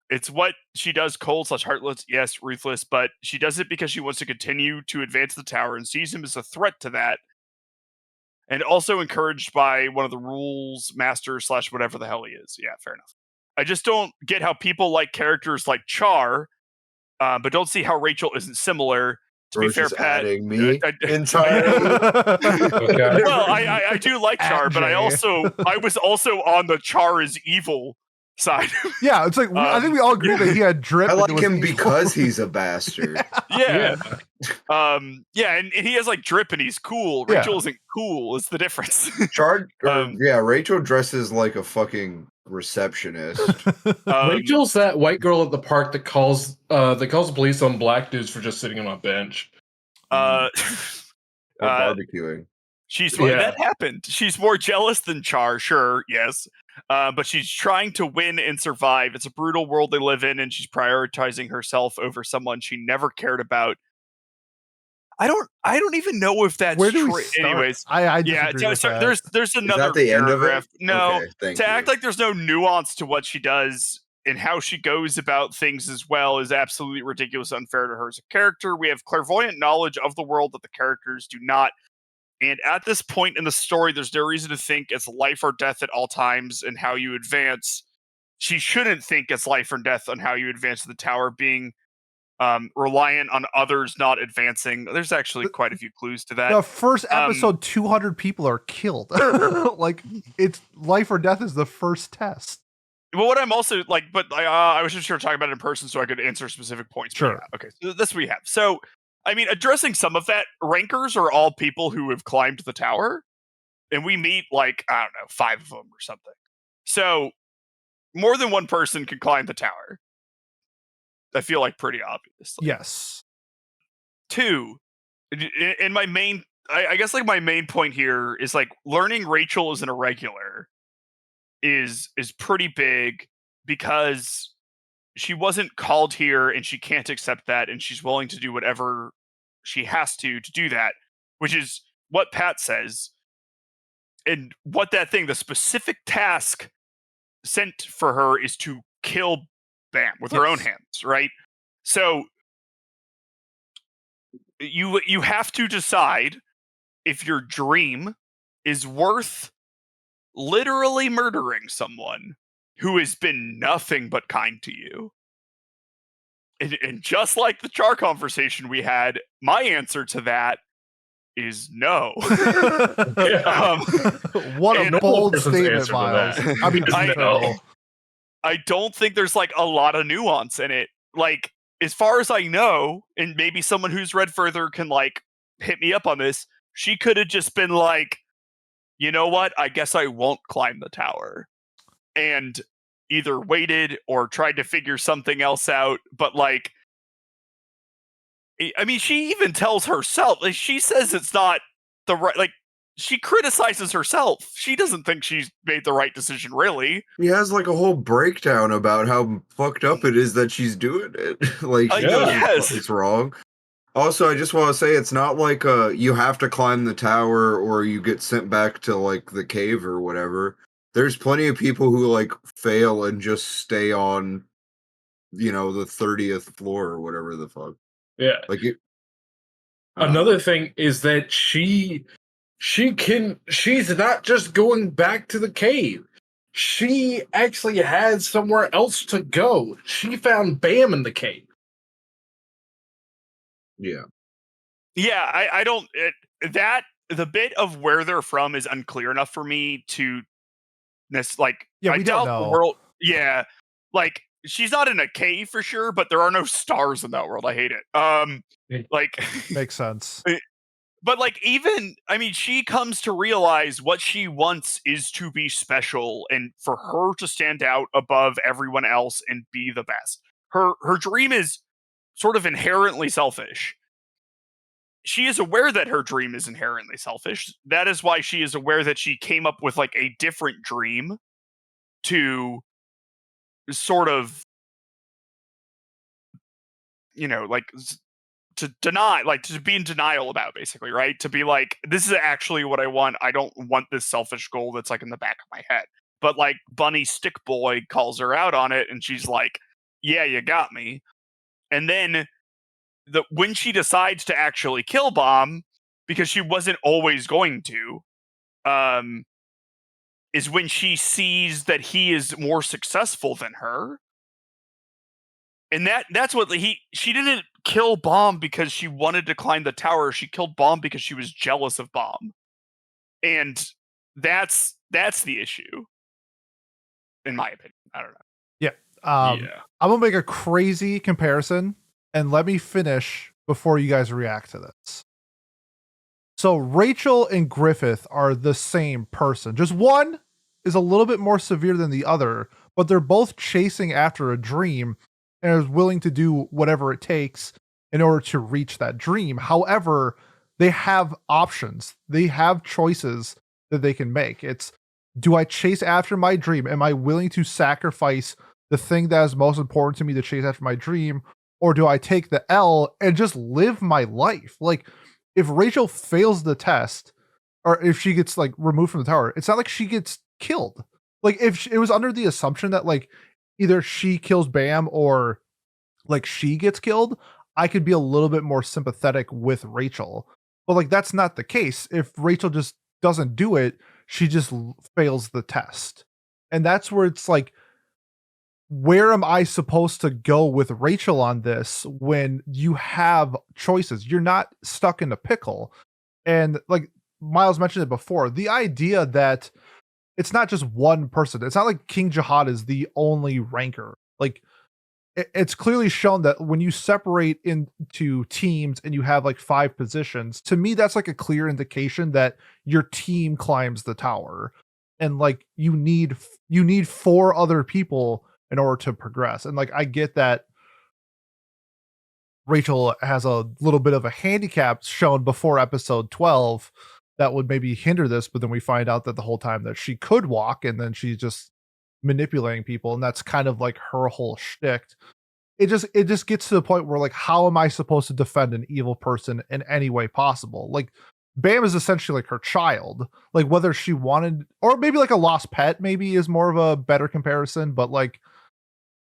Speaker 4: It's what she does, cold / heartless, yes, ruthless, but she does it because she wants to continue to advance the tower and sees him as a threat to that. And also encouraged by one of the rules masters / whatever the hell he is. Yeah, fair enough. I just don't get how people like characters like Char, but don't see how Rachel isn't similar. To be fair, Pat,
Speaker 2: me entirely.
Speaker 4: Well, I do like Char, but I was also on the Char is evil side.
Speaker 1: Yeah, it's like I think we all agree that he had drip.
Speaker 2: I like him because he's a bastard.
Speaker 4: Yeah. And he has like drip and he's cool. Rachel isn't cool. Is the difference.
Speaker 2: Rachel dresses like a fucking receptionist.
Speaker 3: Rachel's that white girl at the park that calls the police on black dudes for just sitting on a bench.
Speaker 2: Barbecuing.
Speaker 4: That happened. She's more jealous than Char, sure, yes. But she's trying to win and survive. It's a brutal world they live in, and she's prioritizing herself over someone she never cared about. I don't even know if that's true. Anyways,
Speaker 1: I disagree with that.
Speaker 4: There's another paragraph. No, to act like there's no nuance to what she does and how she goes about things as well is absolutely ridiculous, unfair to her as a character. We have clairvoyant knowledge of the world that the characters do not. And at this point in the story, there's no reason to think it's life or death at all times and how you advance. She shouldn't think it's life or death on how you advance the tower, being reliant on others not advancing. There's actually quite a few clues to that.
Speaker 1: The first episode, 200 people are killed. Like, it's life or death is the first test.
Speaker 4: But what I'm also like, but I was just here talking about it in person so I could answer specific points.
Speaker 1: Sure.
Speaker 4: Yeah, okay, so that's what we have. So, I mean, addressing some of that, rankers are all people who have climbed the tower, and we meet like, I don't know, 5 of them or something. So, more than one person can climb the tower. I feel like pretty obvious.
Speaker 1: Yes.
Speaker 4: 2, and my main, I guess like my main point here is like learning Rachel is an irregular is pretty big because she wasn't called here and she can't accept that, and she's willing to do whatever she has to do that, which is what Pat says. And what that thing, the specific task sent for her is to kill Bam with her own hands, right? So you have to decide if your dream is worth literally murdering someone who has been nothing but kind to you. And just like the char conversation we had, my answer to that is no.
Speaker 1: What a bold statement, Miles. I mean,
Speaker 4: I don't think there's like a lot of nuance in it. Like, as far as I know, and maybe someone who's read further can like hit me up on this, she could have just been like, you know what? I guess I won't climb the tower. And either waited or tried to figure something else out. But like, I mean, she even tells herself, like, she says it's not the right, like, she criticizes herself. She doesn't think she's made the right decision, really.
Speaker 2: He has like a whole breakdown about how fucked up it is that she's doing it. Like, she knows it's wrong. Also, I just want to say it's not like you have to climb the tower or you get sent back to like the cave or whatever. There's plenty of people who like fail and just stay on, you know, the 30th floor or whatever the fuck.
Speaker 3: Yeah.
Speaker 2: Like
Speaker 3: another thing is that she's not just going back to the cave. She actually had somewhere else to go. She found Bam in the cave.
Speaker 2: Yeah.
Speaker 4: Yeah, I don't that the bit of where they're from is unclear enough for me to like,
Speaker 1: yeah,
Speaker 4: I
Speaker 1: we
Speaker 4: doubt
Speaker 1: don't know.
Speaker 4: the world. Yeah, like, she's not in a cave for sure, but there are no stars in that world. I hate it. Like,
Speaker 1: makes sense.
Speaker 4: But like, even, I mean, she comes to realize what she wants is to be special and for her to stand out above everyone else and be the best. Her dream is sort of inherently selfish. She is aware that her dream is inherently selfish. That is why she is aware that she came up with like a different dream to sort of, you know, like, to deny, like, to be in denial about, basically, right? To be like, this is actually what I want. I don't want this selfish goal that's like in the back of my head. But like, Bunny Stick Boy calls her out on it and she's like, yeah, you got me. And then when she decides to actually kill Bomb, because she wasn't always going to, is when she sees that he is more successful than her. And that's what she didn't kill Bomb because she wanted to climb the tower. She killed Bomb because she was jealous of Bomb. And that's the issue, in my opinion. I don't know.
Speaker 1: Yeah. I'm gonna make a crazy comparison, and let me finish before you guys react to this. So Rachel and Griffith are the same person. Just one is a little bit more severe than the other, but they're both chasing after a dream and is willing to do whatever it takes in order to reach that dream. However, they have options. They have choices that they can make. It's, do I chase after my dream? Am I willing to sacrifice the thing that is most important to me to chase after my dream? Or do I take the L and just live my life? Like, if Rachel fails the test, or if she gets like removed from the tower, it's not like she gets killed. Like, if it was under the assumption that like either she kills Bam or like she gets killed, I could be a little bit more sympathetic with Rachel. But like that's not the case. If Rachel just doesn't do it, she just fails the test. And that's where it's like, where am I supposed to go with Rachel on this when you have choices? You're not stuck in a pickle. And like Miles mentioned it before, the idea that it's not just one person. It's not like King Jihad is the only ranker. Like it's clearly shown that when you separate into teams and you have like 5 positions, to me that's like a clear indication that your team climbs the tower, and like you need 4 other people in order to progress. And like I get that Rachel has a little bit of a handicap shown before episode 12 that would maybe hinder this, but then we find out that the whole time that she could walk, and then she's just manipulating people, and that's kind of like her whole shtick. It just gets to the point where like, how am I supposed to defend an evil person in any way possible? Like Bam is essentially like her child. Like whether she wanted, or maybe like a lost pet maybe is more of a better comparison, but like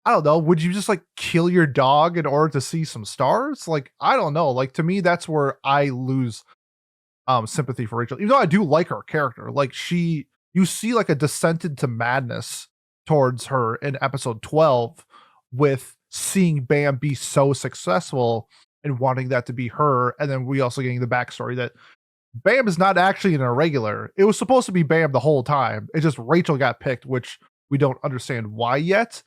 Speaker 1: I don't know, would you just like kill your dog in order to see some stars? Like I don't know. Like to me that's where I lose sympathy for Rachel. Even though I do like her character. Like you see like a descent into madness towards her in episode 12 with seeing Bam be so successful and wanting that to be her. And then we also getting the backstory that Bam is not actually an irregular. It was supposed to be Bam the whole time. It's just Rachel got picked, which we don't understand why yet.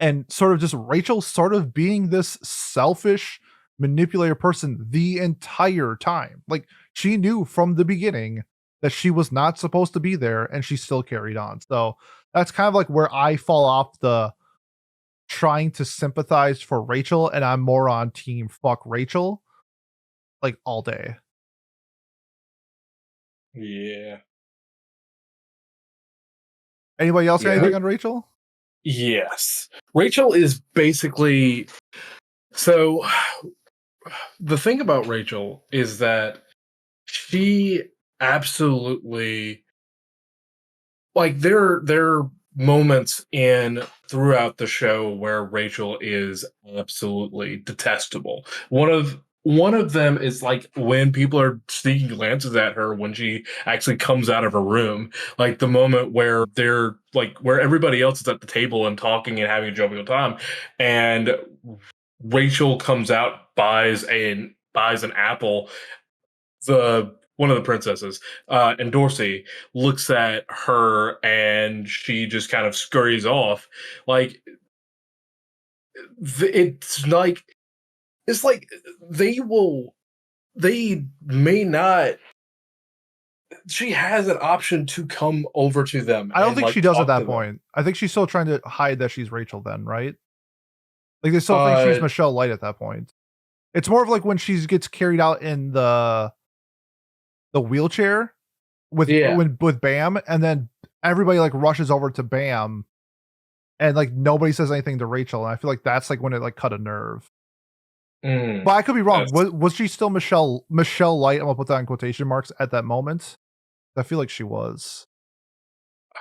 Speaker 1: And sort of just Rachel sort of being this selfish manipulator person the entire time. Like she knew from the beginning that she was not supposed to be there, and she still carried on. So that's kind of like where I fall off the trying to sympathize for Rachel, and I'm more on team fuck Rachel like all day.
Speaker 3: Yeah.
Speaker 1: Anybody else got anything on Rachel?
Speaker 3: Yes. Rachel is basically, so the thing about Rachel is that she absolutely, like there are moments throughout the show where Rachel is absolutely detestable. One of them is like when people are sneaking glances at her when she actually comes out of her room, like the moment where they're like where everybody else is at the table and talking and having a jovial time, and Rachel comes out, buys an apple. One of the princesses, and Dorsey looks at her and she just kind of scurries off. Like it's like they may not. She has an option to come over to them.
Speaker 1: I don't think she does at that point. I think she's still trying to hide that she's Rachel then, right? Like they still think she's Michelle Light at that point. It's more of like when she gets carried out in the wheelchair with Bam, and then everybody like rushes over to Bam, and like nobody says anything to Rachel, and I feel like that's like when it like cut a nerve. But I could be wrong. Was she still Michelle Light? I'm gonna put that in quotation marks at that moment. I feel like she was.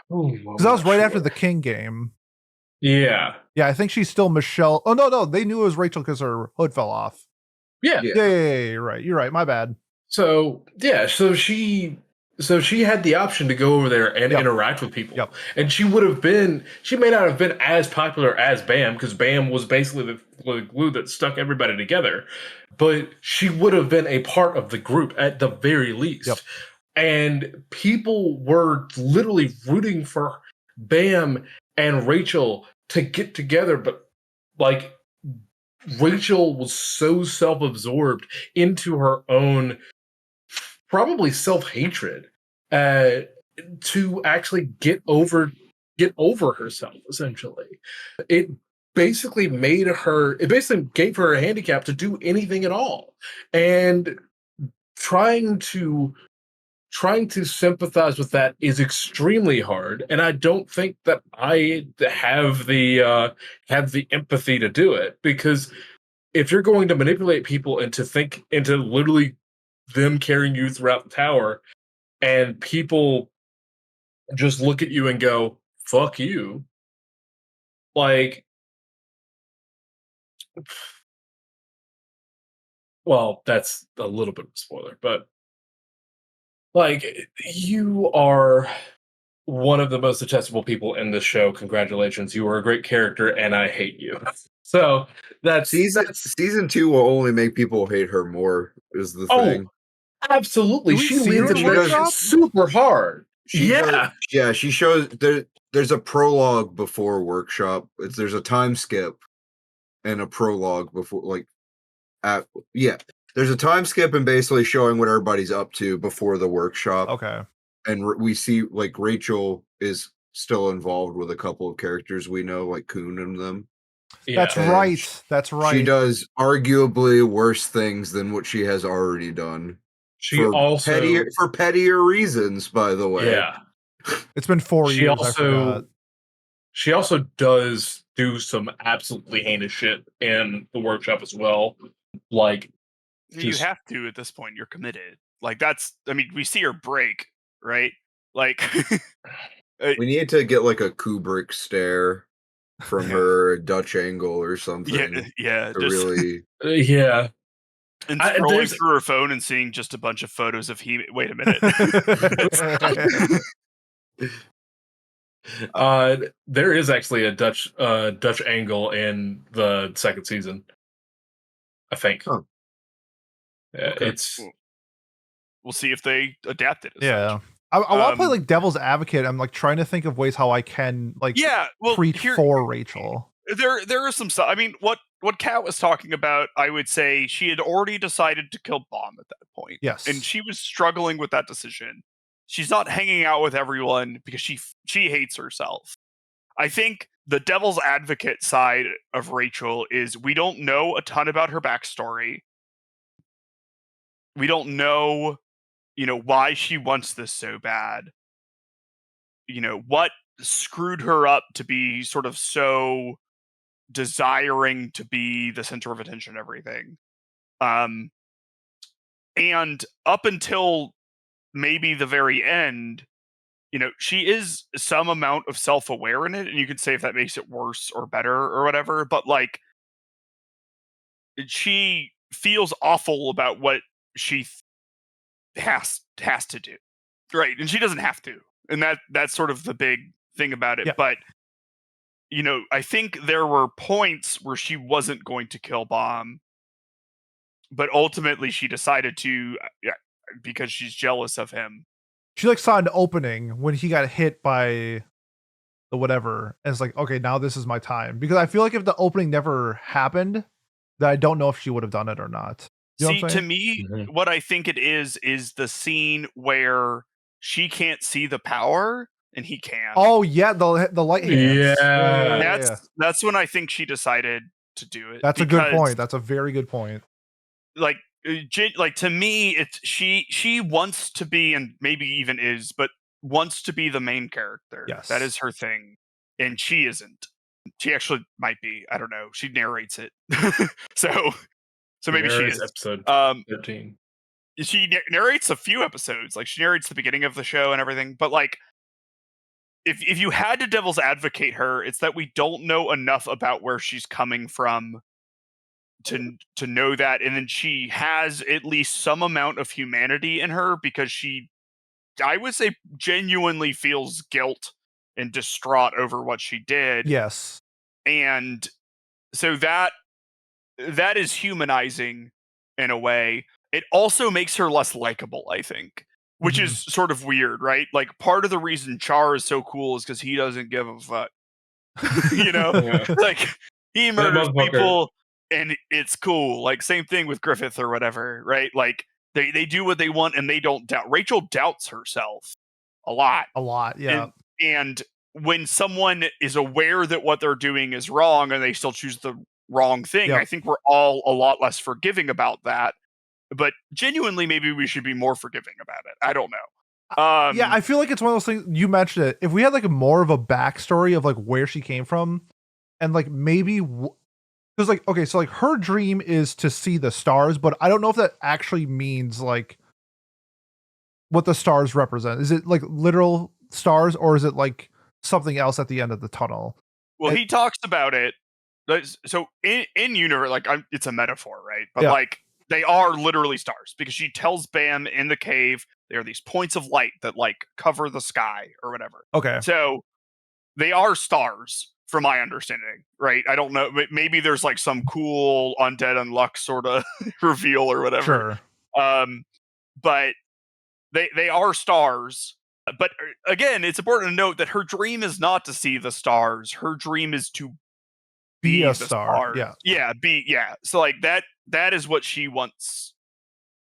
Speaker 1: Because that was right after the King game.
Speaker 3: Yeah.
Speaker 1: Yeah, I think she's still Michelle. Oh no, they knew it was Rachel because her hood fell off.
Speaker 3: Yeah.
Speaker 1: You're right. My bad.
Speaker 3: So she had the option to go over there and interact with people.
Speaker 1: Yep.
Speaker 3: And she may not have been as popular as Bam, because Bam was basically the glue that stuck everybody together. But she would have been a part of the group at the very least.
Speaker 1: Yep.
Speaker 3: And people were literally rooting for Bam and Rachel to get together. But like Rachel was so self-absorbed into her own probably self-hatred to actually get over herself. Essentially, it basically gave her a handicap to do anything at all, and trying to sympathize with that is extremely hard, and I don't think that I have the empathy to do it, because if you're going to manipulate people into literally them carrying you throughout the tower, and people just look at you and go, fuck you. Like, well, that's a little bit of a spoiler, but like you are one of the most detestable people in this show. Congratulations, you are a great character, and I hate you. So that's
Speaker 2: season 2 will only make people hate her more. Is the thing.
Speaker 3: Absolutely, she leans
Speaker 1: in Workshop
Speaker 3: super hard. She
Speaker 2: shows there's a prologue before Workshop. There's a time skip and a prologue before, there's a time skip and basically showing what everybody's up to before the Workshop.
Speaker 1: Okay.
Speaker 2: And we see like Rachel is still involved with a couple of characters we know, like Kuhn and them.
Speaker 1: Yeah. That's right.
Speaker 2: She does arguably worse things than what she has already done. For pettier reasons, by the way.
Speaker 3: Yeah.
Speaker 1: It's been 4 years.
Speaker 3: She also does do some absolutely heinous shit in the Workshop as well. Like,
Speaker 4: you have to at this point. You're committed. Like we see her break, right? Like,
Speaker 2: we need to get like a Kubrick stare from her, Dutch angle or something.
Speaker 4: Yeah.
Speaker 2: Really.
Speaker 3: Yeah.
Speaker 4: And scrolling through her phone and seeing just a bunch of photos of he. Wait a minute.
Speaker 3: There is actually a Dutch angle in the second season, I think.
Speaker 2: Huh.
Speaker 3: Okay.
Speaker 4: We'll see if they adapt it.
Speaker 1: Yeah. I want to play like devil's advocate. I'm like trying to think of ways how I can preach for Rachel.
Speaker 4: There are some stuff. I mean, what Kat was talking about, I would say she had already decided to kill Bomb at that point.
Speaker 1: Yes.
Speaker 4: And she was struggling with that decision. She's not hanging out with everyone because she hates herself. I think the devil's advocate side of Rachel is we don't know a ton about her backstory. We don't know, why she wants this so bad. What screwed her up to be sort of so desiring to be the center of attention and everything. And up until maybe the very end, she is some amount of self-aware in it, and you could say if that makes it worse or better or whatever, but like she feels awful about what she has to do, right? And she doesn't have to, and that's sort of the big thing about it. Yeah. But I think there were points where she wasn't going to kill Bomb, but ultimately she decided to, because she's jealous of him.
Speaker 1: She saw an opening when he got hit by the whatever, and it's like, okay, now this is my time. Because I feel like if the opening never happened, then I don't know if she would have done it or not.
Speaker 4: See, to me, what I think it is the scene where she can't see the power and he can.
Speaker 1: Oh yeah, the lightning.
Speaker 3: Yeah.
Speaker 4: That's when I think she decided to do it.
Speaker 1: That's a good point. That's a very good point.
Speaker 4: Like to me, it's she wants to be, and maybe even is, but wants to be the main character.
Speaker 1: Yes,
Speaker 4: that is her thing, and she isn't. She actually might be. I don't know. She narrates it, so maybe she is.
Speaker 3: Episode 13.
Speaker 4: She narrates a few episodes. Like she narrates the beginning of the show and everything. But like, if you had to devil's advocate her, it's that we don't know enough about where she's coming from to know that, and then she has at least some amount of humanity in her because she, I would say, genuinely feels guilt and distraught over what she did.
Speaker 1: Yes,
Speaker 4: and so that is humanizing in a way. It also makes her less likable, I think, which is sort of weird, right? Like part of the reason Char is so cool is because he doesn't give a fuck. Like he murders people and it's cool. Like same thing with Griffith or whatever, right? Like they do what they want and they don't doubt. Rachel doubts herself a lot.
Speaker 1: Yeah.
Speaker 4: And when someone is aware that what they're doing is wrong and they still choose the wrong thing, I think we're all a lot less forgiving about that. But genuinely, maybe we should be more forgiving about it. I don't know.
Speaker 1: Yeah, I feel like it's one of those things. You mentioned it. If we had like more of a backstory of like where she came from, and like maybe because like okay, so like her dream is to see the stars, but I don't know if that actually means like what the stars represent. Is it like literal stars, or is it like something else at the end of the tunnel?
Speaker 4: Well, he talks about it. So in universe, like it's a metaphor, right? But like They are literally stars because she tells Bam in the cave there are these points of light that like cover the sky or whatever.
Speaker 1: Okay.
Speaker 4: So they are stars from my understanding, right? I don't know. Maybe there's like some cool undead unluck sort of reveal or whatever.
Speaker 1: Sure.
Speaker 4: But they are stars. But again, it's important to note that her dream is not to see the stars. Her dream is to be
Speaker 1: a
Speaker 4: the
Speaker 1: star.
Speaker 4: stars. Yeah. So like that is what she wants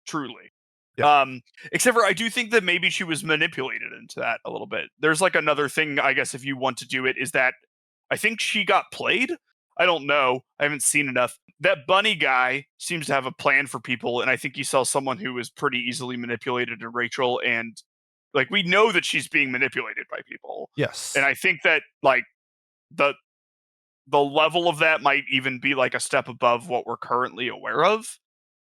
Speaker 4: truly.
Speaker 1: Yeah.
Speaker 4: Except for I do think that maybe she was manipulated into that a little bit. There's like another thing, I guess, if you want to do it, is that I think she got played. I don't know. I haven't seen enough. That bunny guy seems to have a plan for people, and I think he saw someone who was pretty easily manipulated in Rachel, and like we know that she's being manipulated by people.
Speaker 1: Yes.
Speaker 4: And I think that like the level of that might even be like a step above what we're currently aware of.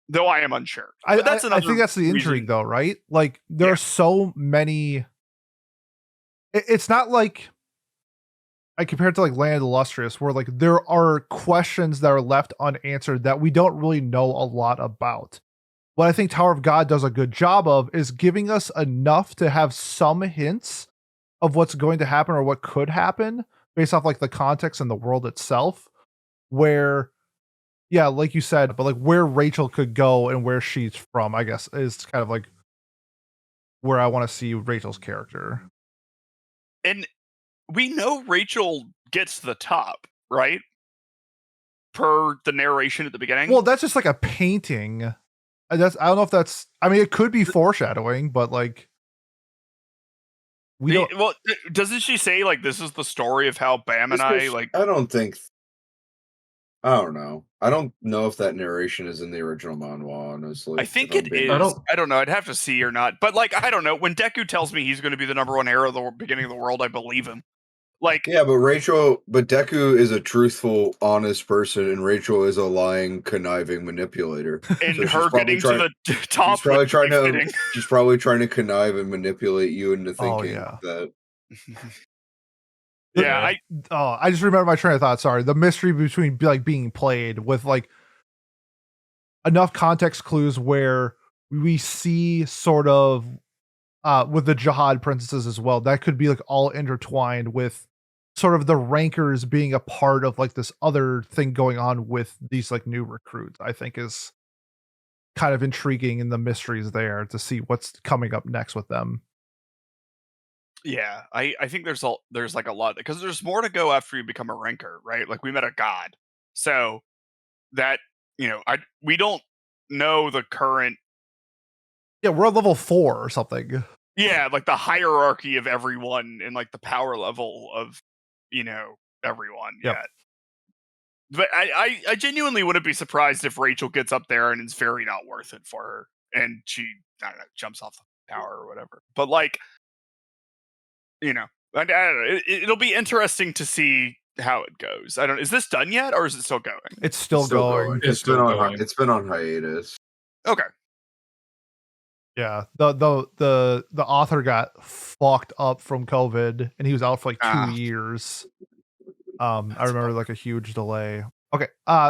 Speaker 4: Though I am unsure. But that's
Speaker 1: I think that's the intrigue,
Speaker 4: reason.
Speaker 1: though, right? Like, there are so many. It's not like I compare it to like Land of the Illustrious, where like there are questions that are left unanswered that we don't really know a lot about. What I think Tower of God does a good job of is giving us enough to have some hints of what's going to happen or what could happen based off like the context and the world itself, where. Yeah, like you said, but like where Rachel could go and where she's from, I guess, is kind of like where I want to see Rachel's character.
Speaker 4: And we know Rachel gets to the top, right? Per the narration at the beginning.
Speaker 1: Well, that's just like a painting. I don't know if that's. I mean, it could be foreshadowing, but like we don't.
Speaker 4: Well, doesn't she say like this is the story of how Bam and I like?
Speaker 2: I don't think. I don't know. I don't know if that narration is in the original manhwa, honestly.
Speaker 4: I think it is. I don't know. I'd have to see or not. But like, I don't know. When Deku tells me he's going to be the #1 hero of the beginning of the world, I believe him. Like,
Speaker 2: yeah, but Deku is a truthful, honest person, and Rachel is a lying, conniving manipulator.
Speaker 4: And so her getting to the top.
Speaker 2: She's probably trying to connive and manipulate you into thinking that.
Speaker 4: Yeah,
Speaker 1: I just remember my train of thought. Sorry, the mystery between like being played with like enough context clues where we see sort of with the Jihad princesses as well. That could be like all intertwined with sort of the rankers being a part of like this other thing going on with these like new recruits. I think is kind of intriguing in the mysteries there to see what's coming up next with them.
Speaker 4: Yeah, I think there's like a lot because there's more to go after you become a ranker, right? Like we met a god, so that we don't know the current.
Speaker 1: Yeah, we're at level 4 or something.
Speaker 4: Yeah, like the hierarchy of everyone and like the power level of everyone yet. But I genuinely wouldn't be surprised if Rachel gets up there and it's very not worth it for her, and she jumps off the tower or whatever. But like. I don't know. It'll be interesting to see how it goes. I don't. Is this done yet, or is it still going?
Speaker 1: It's still going.
Speaker 2: It's been on hiatus.
Speaker 4: Okay.
Speaker 1: Yeah. The author got fucked up from COVID, and he was out for like 2 years. I remember like a huge delay. Okay.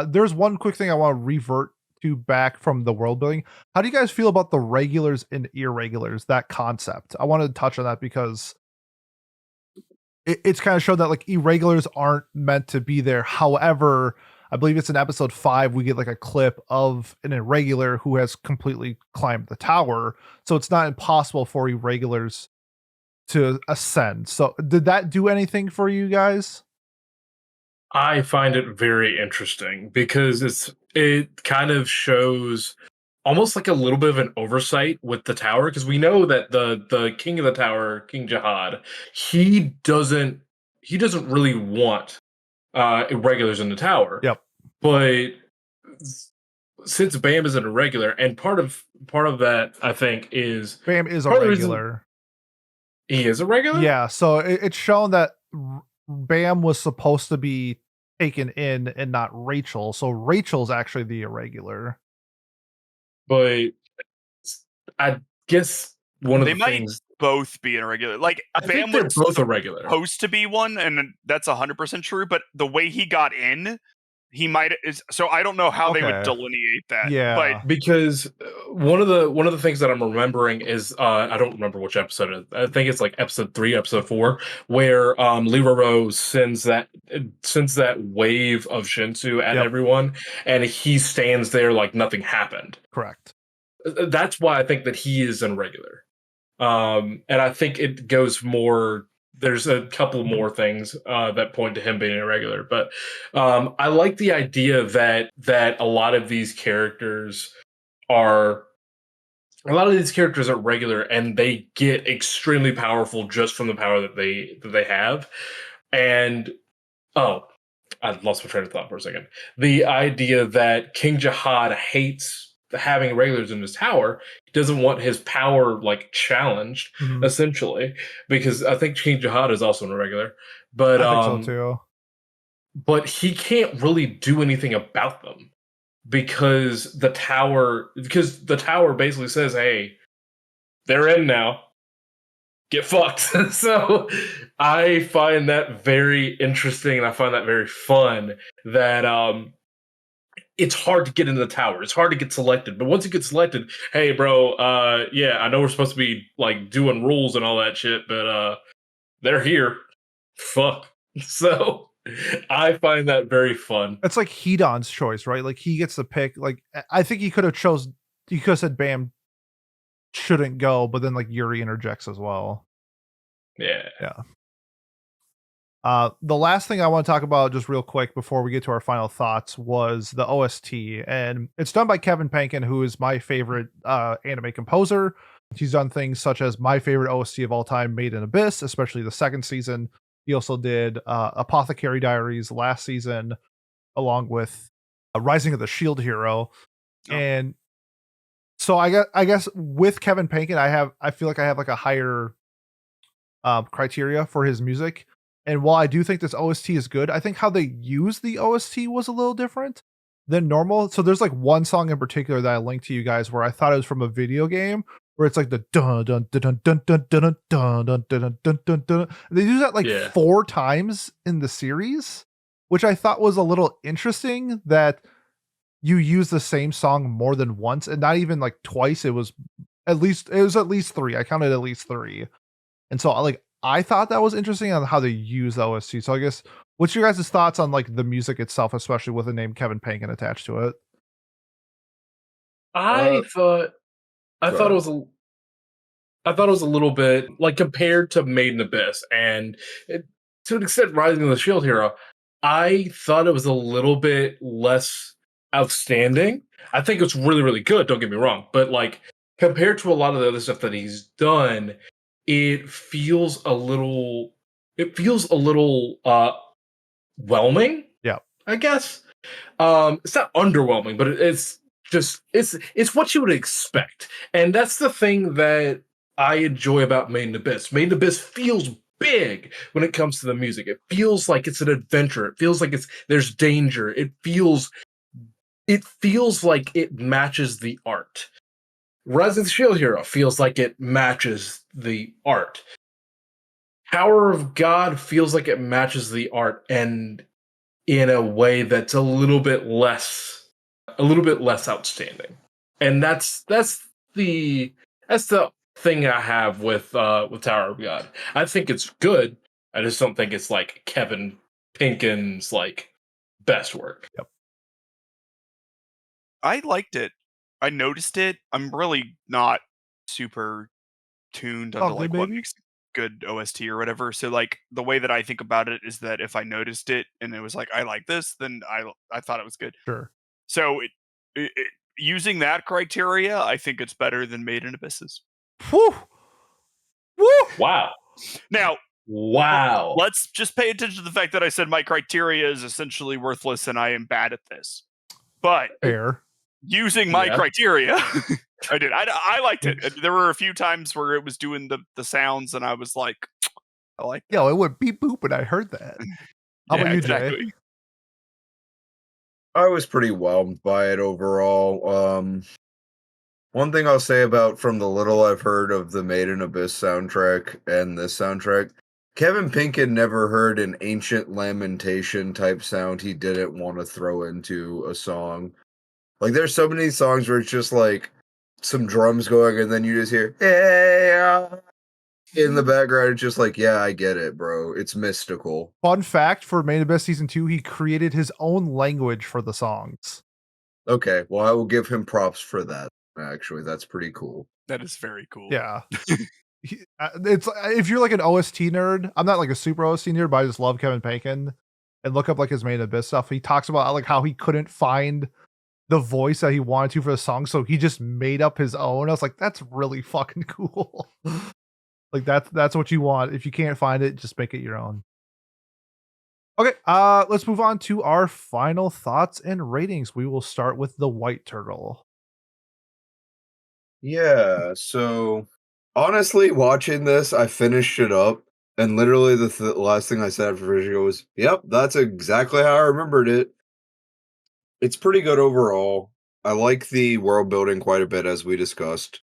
Speaker 1: There's one quick thing I want to revert to back from the world building. How do you guys feel about the regulars and irregulars? That concept. I wanted to touch on that because. It's kind of showed that like irregulars aren't meant to be there. However, I believe it's in episode 5, we get like a clip of an irregular who has completely climbed the tower. So it's not impossible for irregulars to ascend. So did that do anything for you guys?
Speaker 3: I find it very interesting because it kind of shows almost like a little bit of an oversight with the tower, because we know that the king of the tower, King Jihad, he doesn't really want irregulars in the tower.
Speaker 1: Yep.
Speaker 3: But since Bam is an irregular, and part of that I think is
Speaker 1: Bam is a regular.
Speaker 3: He is a regular?
Speaker 1: Yeah, so it's shown that Bam was supposed to be taken in and not Rachel. So Rachel's actually the irregular.
Speaker 3: But I guess one of
Speaker 4: they
Speaker 3: the
Speaker 4: might
Speaker 3: things
Speaker 4: both be an irregular. Like
Speaker 3: I think they're both irregular.
Speaker 4: Supposed to be one, and that's 100% true. But the way he got in he might is. So I don't know how they would
Speaker 1: Okay.
Speaker 4: delineate that.
Speaker 1: Yeah.
Speaker 4: But
Speaker 3: Because one of the things that I'm remembering is I don't remember which episode it is. I think it's like episode 3, episode 4, where Leroy sends that wave of Shinsu at
Speaker 1: Yep.
Speaker 3: everyone, and he stands there like nothing happened.
Speaker 1: Correct.
Speaker 3: That's why I think that he is irregular. And I think it goes more. There's a couple more things that point to him being irregular, but I like the idea that a lot of these characters are regular, and they get extremely powerful just from the power that they have. And I lost my train of thought for a second. The idea that King Jihad hates having regulars in his tower. He doesn't want his power like challenged, essentially, because I think King Jihad is also an irregular. But
Speaker 1: I think so too.
Speaker 3: But he can't really do anything about them because the tower basically says, "Hey, they're in now. Get fucked." So I find that very interesting, and I find that very fun that it's hard to get into the tower. It's hard to get selected. But once you get selected, hey, bro, yeah, I know we're supposed to be like doing rules and all that shit, but they're here. Fuck. So I find that very fun.
Speaker 1: It's like Hedon's choice, right? Like he gets to pick. Like I think he could have said Bam shouldn't go, but then like Yuri interjects as well.
Speaker 3: Yeah.
Speaker 1: The last thing I want to talk about just real quick before we get to our final thoughts was the OST, and it's done by Kevin Penkin, who is my favorite anime composer. He's done things such as my favorite OST of all time, Made in Abyss, especially the second season. He also did Apothecary Diaries last season, along with Rising of the Shield Hero. And so I guess with Kevin Penkin, I feel like I have like a higher criteria for his music. And while I do think this OST is good, I think how they use the OST was a little different than normal. So there's like one song in particular that I linked to you guys where I thought it was from a video game, where it's like the dun dun dun dun dun dun dun dun dun dun dun dun. They do that like 4 times in the series, which I thought was a little interesting, that you use the same song more than once, and not even like twice. It was at least 3. I counted at least 3. And so I thought that was interesting on how they use the OST. So I guess, what's your guys' thoughts on like the music itself, especially with the name Kevin Penkin attached to it?
Speaker 3: I thought it was a little bit like, compared to Made in Abyss and to an extent Rising of the Shield Hero, I thought it was a little bit less outstanding. I think it's really, really good, don't get me wrong, but like compared to a lot of the other stuff that he's done, it feels a little whelming.
Speaker 1: Yeah.
Speaker 3: I guess. It's not underwhelming, but it's just it's what you would expect. And that's the thing that I enjoy about Made in Abyss. Made in Abyss feels big when it comes to the music. It feels like it's an adventure. It feels like there's danger. It feels like it matches the art. Rising of the Shield Hero feels like it matches the art. Tower of God feels like it matches the art, and in a way that's a little bit less outstanding. And that's the thing I have with Tower of God. I think it's good. I just don't think it's like Kevin Penkin's like best work.
Speaker 1: Yep.
Speaker 4: I liked it. I noticed it. I'm really not super tuned onto like what makes good OST or whatever. So like the way that I think about it is that if I noticed it and it was like I like this, then I thought it was good.
Speaker 1: Sure.
Speaker 4: So using that criteria, I think it's better than Made in Abysses.
Speaker 1: Woo! Woo!
Speaker 3: Wow.
Speaker 4: Now,
Speaker 3: wow.
Speaker 4: Let's just pay attention to the fact that I said my criteria is essentially worthless and I am bad at this. But
Speaker 1: fair.
Speaker 4: Using my criteria, I did. I liked it. There were a few times where it was doing the sounds, and I was like, I like that.
Speaker 1: Yo, it went beep boop, and I heard that. How about you, Jay?
Speaker 2: I was pretty whelmed by it overall. One thing I'll say about from the little I've heard of the Made in Abyss soundtrack and this soundtrack, Kevin Penkin never heard an ancient lamentation type sound he didn't want to throw into a song. Like, there's so many songs where it's just like some drums going, and then you just hear "Hey," in the background. It's just like, yeah, I get it, bro. It's mystical.
Speaker 1: Fun fact for Main Abyss Season 2, he created his own language for the songs.
Speaker 2: Okay, well, I will give him props for that. Actually, that's pretty cool.
Speaker 4: That is very cool.
Speaker 1: Yeah. It's if you're like an OST nerd, I'm not like a super OST nerd, but I just love Kevin Penkin and look up like his Main Abyss stuff. He talks about like how he couldn't find the voice that he wanted to for the song, so he just made up his own. I was like, that's really fucking cool. Like that's what you want. If you can't find it, just make it your own. Okay, let's move on to our final thoughts and ratings. We will start with the White Turtle.
Speaker 2: Yeah, so honestly, watching this, I finished it up, and literally the last thing I said after finishing it was, "Yep, that's exactly how I remembered it." It's pretty good overall. I like the world building quite a bit, as we discussed.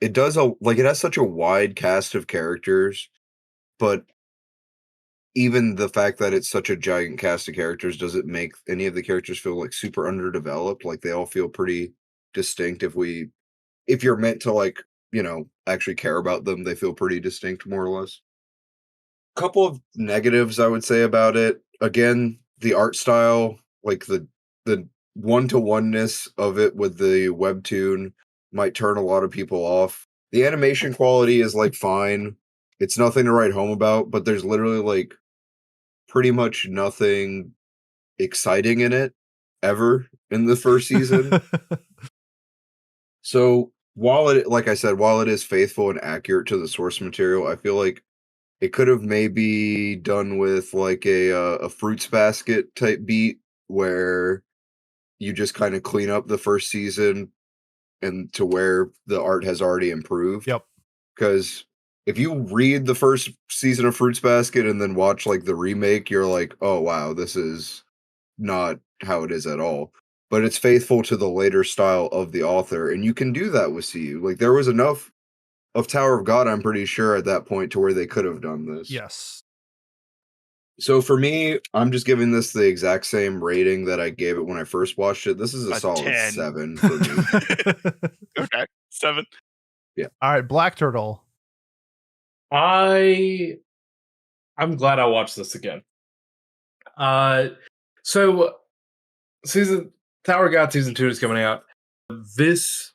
Speaker 2: It does it has such a wide cast of characters, but even the fact that it's such a giant cast of characters doesn't make any of the characters feel like super underdeveloped. Like, they all feel pretty distinct. If you're meant to, like, actually care about them, they feel pretty distinct, more or less. Couple of negatives I would say about it. Again, the art style, like the one-to-oneness of it with the webtoon might turn a lot of people off. The animation quality is like fine. It's nothing to write home about, but there's literally like pretty much nothing exciting in it ever in the first season. So while it is faithful and accurate to the source material, I feel like it could have maybe done with like a fruits basket type beat where you just kind of clean up the first season and to where the art has already improved.
Speaker 1: Yep.
Speaker 2: Because if you read the first season of Fruits Basket and then watch like the remake, you're like, oh wow, this is not how it is at all. But it's faithful to the later style of the author, and you can do that with CU. Like, there was enough of Tower of God, I'm pretty sure, at that point to where they could have done this.
Speaker 1: Yes.
Speaker 2: So for me, I'm just giving this the exact same rating that I gave it when I first watched it. This is a solid
Speaker 4: 10.
Speaker 2: 7 for me.
Speaker 4: Okay, 7.
Speaker 2: Yeah.
Speaker 1: All right, Black Turtle.
Speaker 3: I'm glad I watched this again. So Tower of God season 2 is coming out. This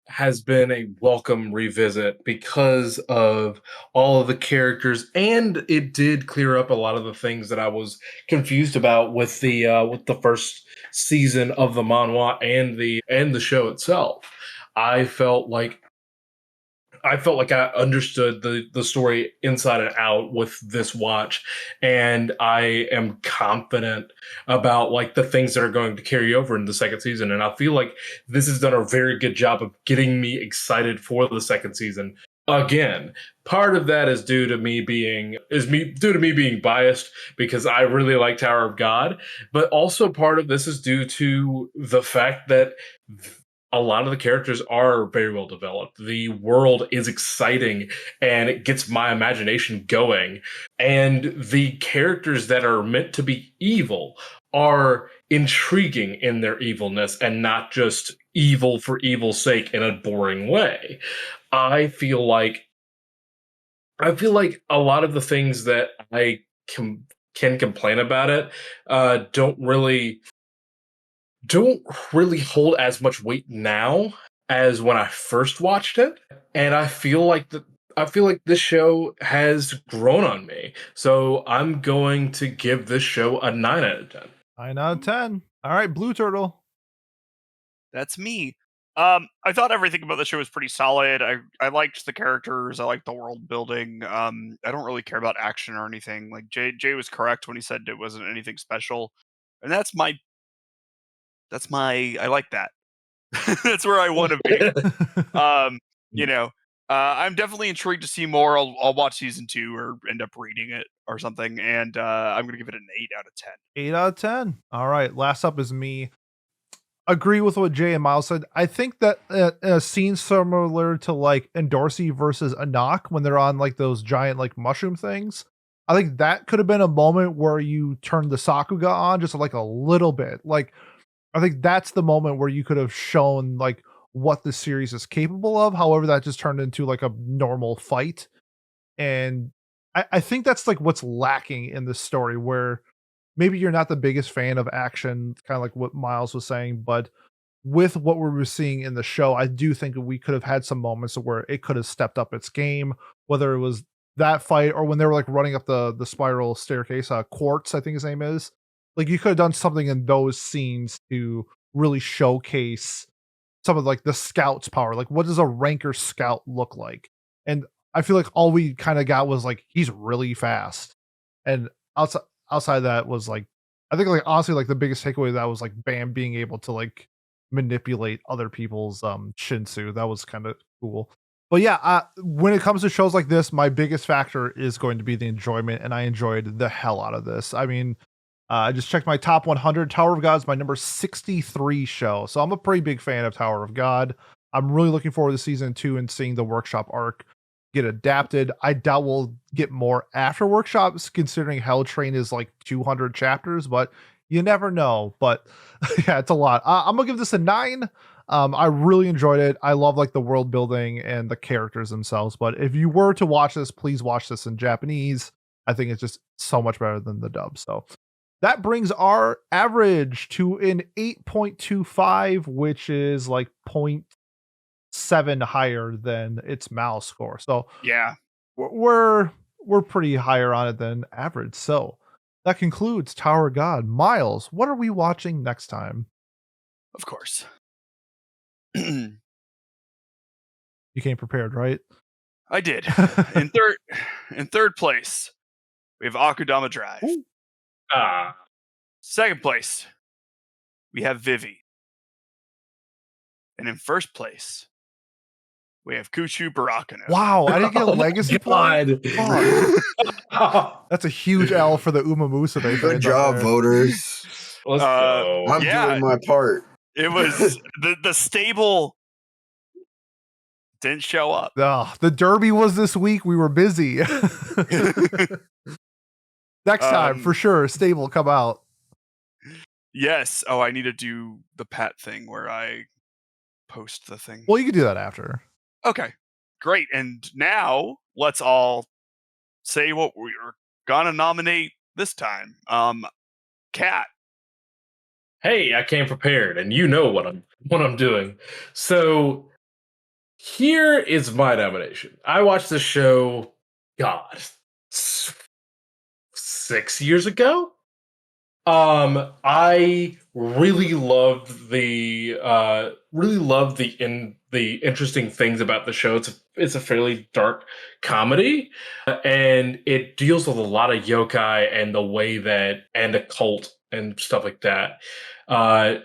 Speaker 3: has been a welcome revisit because of all of the characters, and it did clear up a lot of the things that I was confused about with the first season of the manhwa and the show itself. I felt like I understood the story inside and out with this watch, and I am confident about like the things that are going to carry over in the second season. And I feel like this has done a very good job of getting me excited for the second season. Again, part of that is due to me being biased because I really like Tower of God, but also part of this is due to the fact that a lot of the characters are very well developed. The world is exciting and it gets my imagination going. And the characters that are meant to be evil are intriguing in their evilness and not just evil for evil's sake in a boring way. I feel like a lot of the things that I can complain about it don't really hold as much weight now as when I first watched it. And I feel like this show has grown on me. So I'm going to give this show a 9 out of 10.
Speaker 1: 9 out of 10. All right, Blue Turtle.
Speaker 4: That's me. I thought everything about the show was pretty solid. I liked the characters. I liked the world building. I don't really care about action or anything. Like Jay was correct when he said it wasn't anything special, and that's my. I like that. That's where I want to be. I'm definitely intrigued to see more. I'll watch season 2 or end up reading it or something, and I'm gonna give it an 8 out of 10.
Speaker 1: 8 out of 10. All right, last up is me. agree with what Jay and Miles said. I think that a scene similar to like Endorsi versus Anak when they're on like those giant like mushroom things, I think that could have been a moment where you turned the Sakuga on just like a little bit. Like, I think that's the moment where you could have shown like what the series is capable of. However, that just turned into like a normal fight. And I think that's like what's lacking in the story, where maybe you're not the biggest fan of action, kind of like what Miles was saying, but with what we were seeing in the show, I do think that we could have had some moments where it could have stepped up its game, whether it was that fight or when they were like running up the spiral staircase, Quartz, I think his name is. Like you could have done something in those scenes to really showcase some of like the scout's power. Like what does a ranker scout look like? And I feel like all we kind of got was like he's really fast. And outside of that was like I think like honestly like the biggest takeaway of that was like Bam being able to like manipulate other people's Shinsu. That was kind of cool. But yeah, when it comes to shows like this, my biggest factor is going to be the enjoyment, and I enjoyed the hell out of this. I mean, I just checked my top 100. Tower of God is my number 63 show, so I'm a pretty big fan of Tower of God. I'm really looking forward to season 2 and seeing the workshop arc get adapted. I doubt we'll get more after workshops, considering Hell Train is like 200 chapters, but you never know. But yeah, it's a lot. I'm gonna give this a 9. I really enjoyed it. I love like the world building and the characters themselves. But if you were to watch this, please watch this in Japanese. I think it's just so much better than the dub. So that brings our average to an 8.25, which is like 0.7 higher than its mouse score. So
Speaker 4: yeah,
Speaker 1: we're pretty higher on it than average. So that concludes Tower of God. Miles, what are we watching next time?
Speaker 4: Of course.
Speaker 1: You came prepared, right?
Speaker 4: I did. In third place, we have Akudama Drive. Second place, we have Vivi. And in first place, we have Kuchu Barakano.
Speaker 1: Wow, I didn't get a legacy point. That's a huge L for the Umamusume.
Speaker 2: Good job, voters.
Speaker 3: Let's go.
Speaker 2: I'm doing my part.
Speaker 4: It was the stable didn't show up.
Speaker 1: The Derby was this week. We were busy. Next time, for sure, stable come out.
Speaker 4: Yes. Oh, I need to do the Pat thing where I post the thing.
Speaker 1: Well, you can do that after.
Speaker 4: Okay, great. And now let's all say what we're gonna nominate this time. Cat.
Speaker 3: Hey, I came prepared, and you know what I'm doing. So here is my nomination. I watched this show, God, 6 years ago. I really loved the interesting things about the show. It's a fairly dark comedy, and it deals with a lot of yokai and the way that and a cult and stuff like that. I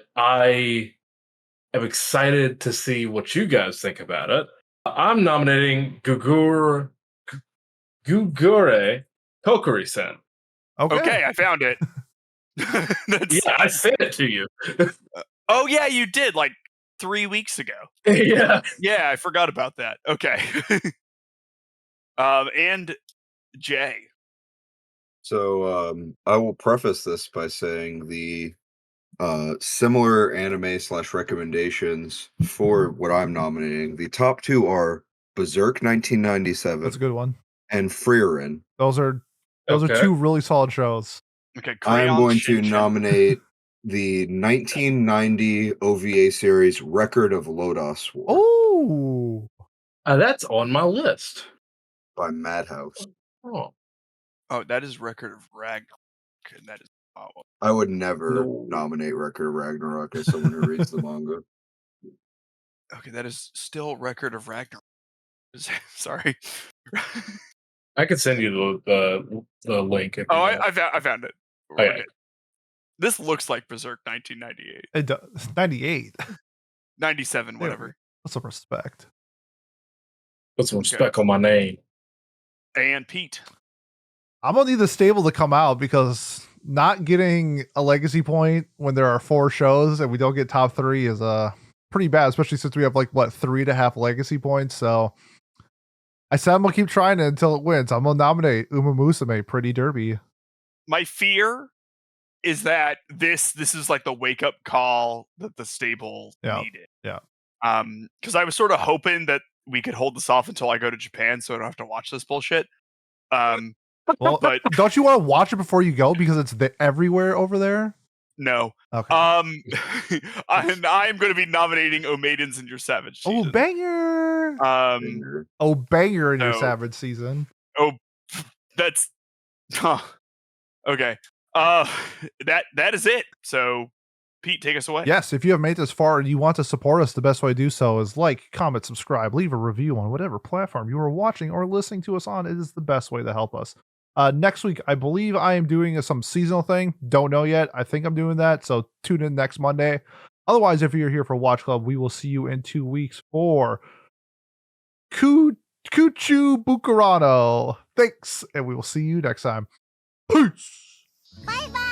Speaker 3: am excited to see what you guys think about it. I'm nominating Gugure Kokori-sen.
Speaker 4: Okay, I found it.
Speaker 3: Yeah, I sent it to you.
Speaker 4: Oh yeah, you did like 3 weeks ago.
Speaker 3: Yeah,
Speaker 4: I forgot about that. Okay. And Jay.
Speaker 2: So I will preface this by saying the similar anime / recommendations for what I'm nominating. The top 2 are Berserk 1997.
Speaker 1: That's a good one.
Speaker 2: And Frieren.
Speaker 1: Those are 2 really solid shows.
Speaker 4: Okay,
Speaker 2: I'm going to nominate the 1990 OVA series Record of Lodos War.
Speaker 1: Oh,
Speaker 3: that's on my list
Speaker 2: by Madhouse.
Speaker 3: Oh,
Speaker 4: that is Record of Ragnarok. That is.
Speaker 2: I would never nominate Record of Ragnarok as someone who reads the manga.
Speaker 4: Okay, that is still Record of Ragnarok. Sorry.
Speaker 3: I could send you the link.
Speaker 4: I found it.
Speaker 3: Okay.
Speaker 4: This looks like Berserk 1998.
Speaker 1: It does. 98.
Speaker 4: 97, whatever.
Speaker 1: Put some respect.
Speaker 3: Put some respect on my name.
Speaker 4: And Pete.
Speaker 1: I'm gonna need the stable to come out because not getting a legacy point when there are 4 shows and we don't get top 3 is pretty bad, especially since we have like 3.5 legacy points. So I said I'm gonna keep trying it until it wins. I'm gonna nominate Uma Musume Pretty Derby.
Speaker 4: My fear is that this is like the wake up call that the stable needed.
Speaker 1: Yeah.
Speaker 4: Because I was sort of hoping that we could hold this off until I go to Japan, so I don't have to watch this bullshit.
Speaker 1: Well,
Speaker 4: but
Speaker 1: don't you want to watch it before you go because it's everywhere over there?
Speaker 4: No.
Speaker 1: Okay.
Speaker 4: I'm going to be nominating O Maidens in your Savage season.
Speaker 1: Oh, banger! Oh, banger in your Savage season.
Speaker 4: Oh, that's okay. That is it. So, Pete, take us away.
Speaker 1: Yes, if you have made this far and you want to support us, the best way to do so is like, comment, subscribe, leave a review on whatever platform you are watching or listening to us on. It is the best way to help us. Next week, I believe I am doing some seasonal thing. Don't know yet. I think I'm doing that. So tune in next Monday. Otherwise, if you're here for Watch Club, we will see you in 2 weeks for Kuchu Bukarano. Thanks. And we will see you next time. Peace.
Speaker 5: Bye-bye.